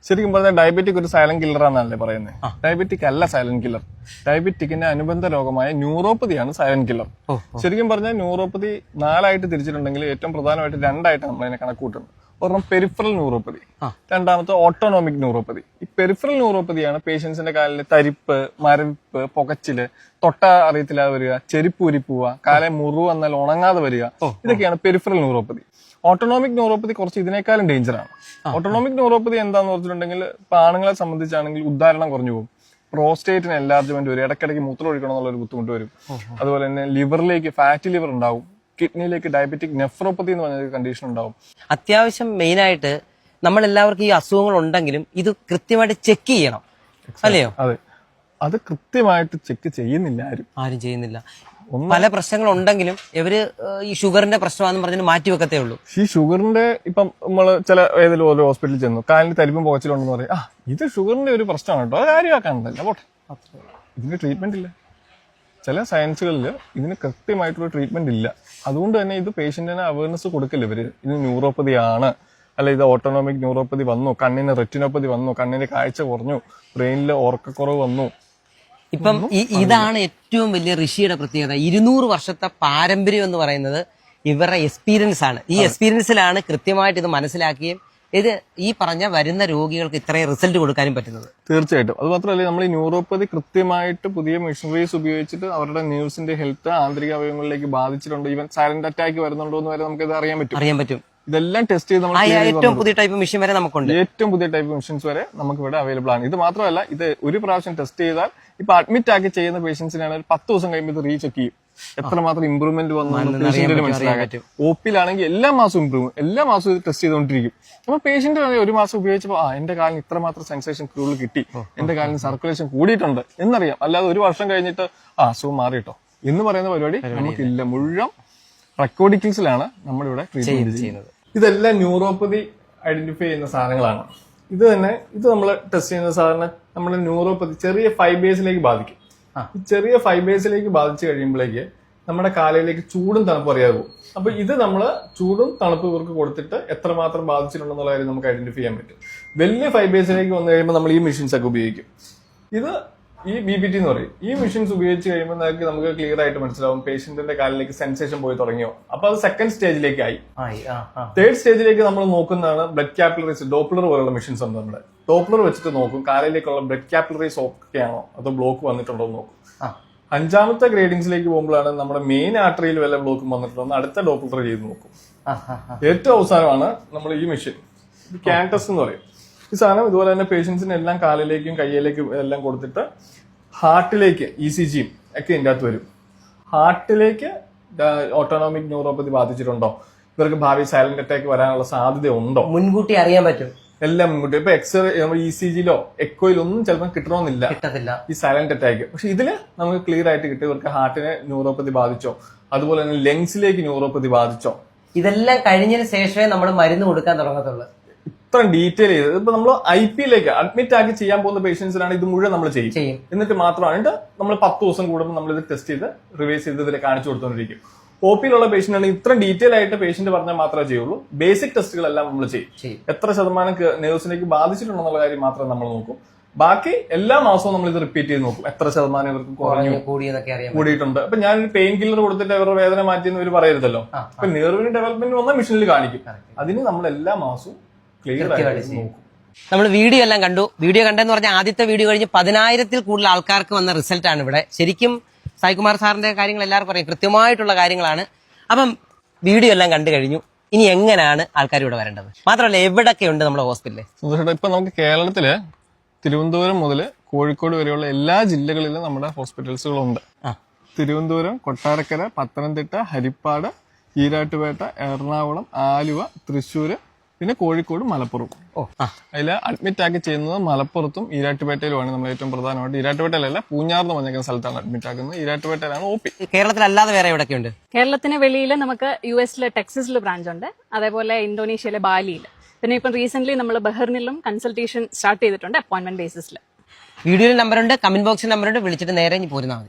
ശരിക്കും പറഞ്ഞാൽ ഡയബറ്റിക് ഒരു സൈലന്റ് കില്ലർ ആണെന്നല്ലേ പറയുന്നത്. ഡയബറ്റിക് അല്ല സൈലന്റ് കില്ലർ. ഡയബറ്റിക്കിന്റെ അനുബന്ധ രോഗമായ ന്യൂറോപ്പതിയാണ് സൈലന്റ് കില്ലർ. ശരിക്കും പറഞ്ഞാൽ ന്യൂറോപ്പതി 4 തിരിച്ചിട്ടുണ്ടെങ്കിൽ ഏറ്റവും പ്രധാനമായിട്ട് 2 നമ്മൾ അതിനെ കണക്കൂട്ടുന്നത്. ഒരെണ്ണം പെരിഫറൽ ന്യൂറോപ്പതി, രണ്ടാമത്തെ ഓട്ടോണോമിക് ന്യൂറോപ്പതി. ഈ പെരിഫറൽ ന്യൂറോപ്പതിയാണ് പേഷ്യൻസിന്റെ കാലിൽ തരിപ്പ്, മരവിപ്പ്, പുകച്ചില്, തൊട്ട അറിയത്തില്ലാതെ വരിക, ചെരിപ്പൂരി പോവുക, കാലെ മുറിവ് വന്നാൽ ഉണങ്ങാതെ വരിക. ഇതൊക്കെയാണ് പെരിഫറൽ ന്യൂറോപ്പതി. ഓട്ടോണോമിക് ന്യൂറോപ്പതി കുറച്ച് ഇതിനേക്കാളും ഡേഞ്ചറാണ്. ഓട്ടോണോമിക് ന്യൂറോപ്പതി എന്താന്ന് പറഞ്ഞിട്ടുണ്ടെങ്കിൽ ഇപ്പൊ ആണുങ്ങളെ സംബന്ധിച്ചാണെങ്കിൽ ഉദ്ധാരണം കുറഞ്ഞു പോകും, പ്രോസ്റ്റേറ്റിന് എൻലാർജ്മെന്റ് വരും, ഇടയ്ക്കിടയ്ക്ക് മൂത്രം ഒഴിക്കണം എന്നുള്ളൊരു ബുദ്ധിമുട്ട് വരും. അതുപോലെ തന്നെ ലിവറിലേക്ക് ഫാറ്റി ലിവർ ഉണ്ടാവും, കിഡ്നിയിലേക്ക് ഡയബറ്റിക് നെഫ്രോപ്പതി എന്ന് പറഞ്ഞ കണ്ടീഷൻ ഉണ്ടാവും. അത്യാവശ്യം മെയിനായിട്ട് നമ്മളെല്ലാവർക്കും ഈ അസുഖങ്ങൾ ഉണ്ടെങ്കിലും ഇത് കൃത്യമായിട്ട് ചെക്ക് ചെയ്യണം, അല്ലയോ? അതെ, അത് കൃത്യമായിട്ട് ചെക്ക് ചെയ്യുന്നില്ല ആരും ചെയ്യുന്നില്ല. പല പ്രശ്നങ്ങൾ ഉണ്ടെങ്കിലും ഇവര് ഈ ഷുഗറിന്റെ പ്രശ്നമാണെന്ന് പറഞ്ഞിട്ട് മാറ്റി വെക്കത്തേ ഉള്ളൂ. ഈ ഷുഗറിന്റെ ഇപ്പം നമ്മള് ചില ഏതെങ്കിലും ഓരോ ഹോസ്പിറ്റലിൽ ചെന്നു, കാലിന് തരിപ്പും പുകച്ചിലുണ്ടെന്ന് പറയും, ഇത് ഷുഗറിന്റെ ഒരു പ്രശ്നമാണ് കേട്ടോ, അത് കാര്യമാക്കാനുണ്ടല്ല, പോട്ടെ, ഇതിന് ട്രീറ്റ്മെന്റ് ഇല്ല. ചില സയൻസുകളിൽ ഇതിന് കൃത്യമായിട്ടുള്ള ട്രീറ്റ്മെന്റ് ഇല്ല. അതുകൊണ്ട് തന്നെ ഇത് പേഷ്യന്റിന് അവയർനെസ് കൊടുക്കില്ല ഇവര്. ഇത് ന്യൂറോപ്പതി ആണ്, അല്ല ഇത് ഓട്ടോണോമിക് ന്യൂറോപ്പതി വന്നു, കണ്ണിന് റെറ്റിനോപ്പതി വന്നു, കണ്ണിന് കാഴ്ച കുറഞ്ഞു, ബ്രെയിനിൽ ഓർക്കക്കുറവ് വന്നു. ഇപ്പം ഇതാണ് ഏറ്റവും വലിയ ഋഷിയുടെ പ്രത്യേകത. 200 വർഷത്തെ പാരമ്പര്യം എന്ന് പറയുന്നത് ഇവരുടെ എക്സ്പീരിയൻസ് ആണ്. ഈ എക്സ്പീരിയൻസിലാണ് കൃത്യമായിട്ട് ഇത് മനസ്സിലാക്കുകയും ഇത് ഈ പറഞ്ഞ വരുന്ന രോഗികൾക്ക് ഇത്രയും റിസൾട്ട് കൊടുക്കാനും പറ്റുന്നത്. തീർച്ചയായിട്ടും. അത് മാത്രമല്ല, നമ്മൾ ഈ ന്യൂറോപ്പതി കൃത്യമായിട്ട് പുതിയ മെഷീനറീസ് ഉപയോഗിച്ചിട്ട് അവരുടെ ന്യൂസിന്റെ ഹെൽത്ത് ആന്തരിക അവയവങ്ങളിലേക്ക് ബാധിച്ചിട്ടുണ്ടോ, ഈവൻ സൈലന്റ് അറ്റാക്ക് വരുന്നുണ്ടോ എന്ന് വരെ നമുക്ക് ഇത് അറിയാൻ പറ്റും. ഇതെല്ലാം ടെസ്റ്റ് ചെയ്ത് നമ്മൾ ഏറ്റവും പുതിയ ടൈപ്പ് മെഷീൻ വരെ നമുക്കുണ്ട്. ഏറ്റവും പുതിയ ടൈപ്പ് മെഷീൻസ് വരെ നമുക്ക് ഇവിടെ അവൈലബിൾ ആണ്. ഇത് മാത്രമല്ല, ഇത് ഒരു പ്രാവശ്യം ടെസ്റ്റ് ചെയ്താൽ ഇപ്പൊ അഡ്മിറ്റ് ആക്കി ചെയ്യുന്ന പേഷ്യൻസിനാണെങ്കിൽ 10 ദിവസം കഴിയുമ്പോൾ ഇത് റീചെക്ക് ചെയ്യും, എത്രമാത്രം ഇമ്പ്രൂവ്മെന്റ് വന്നു പേഷ്യന്റിന് മനസ്സിലാക്കാൻ. OP-ലാണെങ്കിൽ എല്ലാ മാസവും എല്ലാ മാസവും ഇത് ടെസ്റ്റ് ചെയ്തുകൊണ്ടിരിക്കും. അപ്പൊ പേഷ്യന്റ് ഒരു മാസം ഉപയോഗിച്ചപ്പോൾ എന്റെ കാലിന് ഇത്രമാത്രം സെൻസേഷൻ കൂടുതൽ കിട്ടി, എന്റെ കാലിന് സർക്കുലേഷൻ കൂടിയിട്ടുണ്ട് എന്നറിയാം. അല്ലാതെ ഒരു വർഷം കഴിഞ്ഞിട്ട് അസുഖം മാറിയിട്ടോ എന്ന് പറയുന്ന പരിപാടി നമുക്കില്ല. മുഴുവൻ റെക്കോർഡിക്കിൾസിലാണ് നമ്മളിവിടെ ട്രീറ്റ്മെന്റ് ചെയ്യുന്നത്. ഇതെല്ലാം ന്യൂറോപ്പതി ഐഡന്റിഫൈ ചെയ്യുന്ന സാധനങ്ങളാണ്. ഇത് നമ്മൾ ടെസ്റ്റ് ചെയ്യുന്ന സാധനം നമ്മുടെ ന്യൂറോപ്പതി ചെറിയ ഫൈബേഴ്സിലേക്ക് ബാധിക്കും. ഈ ചെറിയ ഫൈബേഴ്സിലേക്ക് ബാധിച്ചു കഴിയുമ്പോഴേക്ക് നമ്മുടെ കാലയിലേക്ക് ചൂടും തണുപ്പും അറിയാതെ പോകും. അപ്പൊ ഇത് നമ്മൾ ചൂടും തണുപ്പും ഇവർക്ക് കൊടുത്തിട്ട് എത്രമാത്രം ബാധിച്ചിട്ടുണ്ടെന്നുള്ള കാര്യം നമുക്ക് ഐഡന്റിഫൈ ചെയ്യാൻ പറ്റും. വലിയ ഫൈബേഴ്സിലേക്ക് വന്നു കഴിയുമ്പോൾ നമ്മൾ ഈ മെഷീൻസ് ഒക്കെ ഉപയോഗിക്കും. ഇത് ഈ BPT എന്ന് പറയും. ഈ മെഷീൻസ് ഉപയോഗിച്ച് കഴിയുമ്പോൾ നമുക്ക് ക്ലിയർ ആയിട്ട് മനസ്സിലാവും പേഷ്യന്റിന്റെ കാലിലേക്ക് സെൻസേഷൻ പോയി തുടങ്ങിയോ. അപ്പൊ അത് സെക്കൻഡ് സ്റ്റേജിലേക്ക് ആയി. തേർഡ് സ്റ്റേജിലേക്ക് നമ്മൾ നോക്കുന്നതാണ് ബ്ലഡ് കാപ്പിലറീസ്. ഡോപ്ലർ പോലുള്ള മെഷീൻസ് ഉണ്ട് നമ്മുടെ. ഡോപ്ലർ വെച്ചിട്ട് നോക്കും കാലിലേക്കുള്ള ബ്ലഡ് കാപ്പിലറീസ് ഓക്കെ ആണോ, അതോ ബ്ലോക്ക് വന്നിട്ടുണ്ടോ എന്ന് നോക്കും. 5ാമത്തെ ഗ്രേഡിങ്സിലേക്ക് പോകുമ്പോഴാണ് നമ്മുടെ മെയിൻ ആർട്ടറിയിൽ വല്ല ബ്ലോക്കും വന്നിട്ടുണ്ടോ അടുത്ത ഡോപ്ലർ ചെയ്ത് നോക്കും. ഏറ്റവും അവസാനമാണ് നമ്മൾ ഈ മെഷീൻ, ക്യാൻടസ് എന്ന് പറയും. ഈ സാധനം ഇതുപോലെ തന്നെ പേഷ്യൻസിന് എല്ലാം കാലിലേക്കും കയ്യിലേക്കും എല്ലാം കൊടുത്തിട്ട് ഹാർട്ടിലേക്ക് ECGയും ഒക്കെ ഇതിൻ്റെ അകത്ത് വരും. ഹാർട്ടിലേക്ക് ഓട്ടോണോമിക് ന്യൂറോപ്പതി ബാധിച്ചിട്ടുണ്ടോ, ഇവർക്ക് ഭാവി സൈലന്റ് അറ്റാക്ക് വരാനുള്ള സാധ്യത ഉണ്ടോ, മുൻകൂട്ടി അറിയാൻ പറ്റും. എല്ലാം മുൻകൂട്ടി. ഇപ്പൊ എക്സ്റേ നമ്മൾ ECGയിലോ എക്കോയിലോ ഒന്നും ചിലപ്പോൾ കിട്ടണമെന്നില്ല ഈ സൈലന്റ് അറ്റാക്ക്. പക്ഷെ ഇതില് നമുക്ക് ക്ലിയർ ആയിട്ട് കിട്ടും ഇവർക്ക് ഹാർട്ടിന് ന്യൂറോപ്പതി ബാധിച്ചോ, അതുപോലെ തന്നെ ലങ്സിലേക്ക് ന്യൂറോപ്പതി ബാധിച്ചോ. ഇതെല്ലാം കഴിഞ്ഞതിന് ശേഷമേ നമ്മൾ മരുന്ന് കൊടുക്കാൻ തുടങ്ങത്തുള്ളൂ. ഇത്ര ഡീറ്റെയിൽ ചെയ്ത് ഇപ്പൊ നമ്മൾ IP-ലേക്ക് അഡ്മിറ്റ് ആക്കി ചെയ്യാൻ പോകുന്ന പേഷ്യൻസിനാണ് ഇത് മുഴുവൻ നമ്മൾ ചെയ്യും. എന്നിട്ട് മാത്രമാണ് നമ്മൾ 10 ദിവസം കൂടുമ്പോൾ നമ്മൾ ഇത് ടെസ്റ്റ് ചെയ്ത് റിവൈസ് ചെയ്ത് ഇതിൽ കാണിച്ചു കൊടുത്തോണ്ടിരിക്കും. OP-ലുള്ള പേഷ്യന്റ് ആണെങ്കിൽ ഇത്ര ഡീറ്റെയിൽ ആയിട്ട് പേഷ്യന്റ് പറഞ്ഞാൽ മാത്രമേ ചെയ്യുള്ളൂ. ബേസിക് ടെസ്റ്റുകളെല്ലാം നമ്മൾ ചെയ്യും. എത്ര ശതമാനം നെർവ്സിലേക്ക് ബാധിച്ചിട്ടുണ്ടെന്നുള്ള കാര്യം മാത്രം നമ്മൾ നോക്കും. ബാക്കി എല്ലാ മാസവും നമ്മൾ ഇത് റിപ്പീറ്റ് ചെയ്ത് നോക്കും, എത്ര ശതമാനം ഇവർക്ക് കുറഞ്ഞു കൂടിയിട്ടുണ്ട്. അപ്പൊ ഞാനൊരു പെയിൻ കില്ലർ കൊടുത്തിട്ട് അവരുടെ വേദന മാറ്റിയെന്ന് ഇവർ പറയരുതല്ലോ. അപ്പൊ നെർവിന് ഡെവലപ്മെന്റ് വന്ന മെഷീനിൽ കാണിക്കും. അതിന് നമ്മൾ എല്ലാ മാസവും ക്ലിയർ ആയിട്ട് നോക്കും. നമ്മൾ വീഡിയോ എല്ലാം കണ്ടു. വീഡിയോ കണ്ടെന്ന് പറഞ്ഞാൽ ആദ്യത്തെ വീഡിയോ കഴിഞ്ഞ് 10,000-ൽ കൂടുതൽ ആൾക്കാർക്ക് വന്ന റിസൾട്ടാണ് ഇവിടെ. ശരിക്കും സായികുമാർ സാറിന്റെ കാര്യങ്ങൾ എല്ലാവർക്കും അറിയാം, കൃത്യമായിട്ടുള്ള കാര്യങ്ങളാണ്. അപ്പം വീഡിയോ എല്ലാം കണ്ടു കഴിഞ്ഞു. ഇനി എങ്ങനെയാണ് ആൾക്കാർ ഇവിടെ വരേണ്ടത്, മാത്രമല്ല എവിടെയൊക്കെ ഉണ്ട് നമ്മുടെ ഹോസ്പിറ്റലിൽ? ഇപ്പൊ നമുക്ക് കേരളത്തില് തിരുവനന്തപുരം മുതൽ കോഴിക്കോട് വരെയുള്ള എല്ലാ ജില്ലകളിലും നമ്മുടെ ഹോസ്പിറ്റൽസുകളുണ്ട്. തിരുവനന്തപുരം, കൊട്ടാരക്കര, പത്തനംതിട്ട, ഹരിപ്പാട്, ഈരാട്ടുപേട്ട, എറണാകുളം, ആലുവ, തൃശ്ശൂര്, പിന്നെ കോഴിക്കോട്, മലപ്പുറം. അതിൽ അഡ്മിറ്റ് ആക്കി ചെയ്യുന്നത് മലപ്പുറത്തും ഈരാട്ടുപേട്ടയിലുമാണ് നമ്മൾ ഏറ്റവും പ്രധാനമായിട്ട്. ഈരാട്ടുപേട്ടയിലല്ല, പൂഞ്ഞാർ എന്ന് പറഞ്ഞ സ്ഥലത്താണ് അഡ്മിറ്റ് ആക്കുന്നത്. ഈരാട്ടുപേട്ടയിലാണ് OP. കേരളത്തിലല്ലാതെ വേറെ എവിടെയൊക്കെയുണ്ട്? കേരളത്തിന് വെളിയിൽ നമുക്ക് US-ലെ ടെക്സസിൽ ബ്രാഞ്ച് ഉണ്ട്, അതേപോലെ ഇന്തോനേഷ്യയിലെ ബാലിയിൽ. പിന്നെ ഇപ്പം റീസെന്റ് നമ്മൾ ബഹ്റിനിലും കൺസൾട്ടേഷൻ സ്റ്റാർട്ട് ചെയ്തിട്ടുണ്ട് അപ്പോയിന്റ്മെന്റ് ബേസിസിൽ. വീഡിയോയിൽ നമ്പറുണ്ട്, കമന്റ് ബോക്സിൽ നമ്പറുണ്ട്, വിളിച്ചിട്ട് നേരെ പോരുന്നാൽ മതി.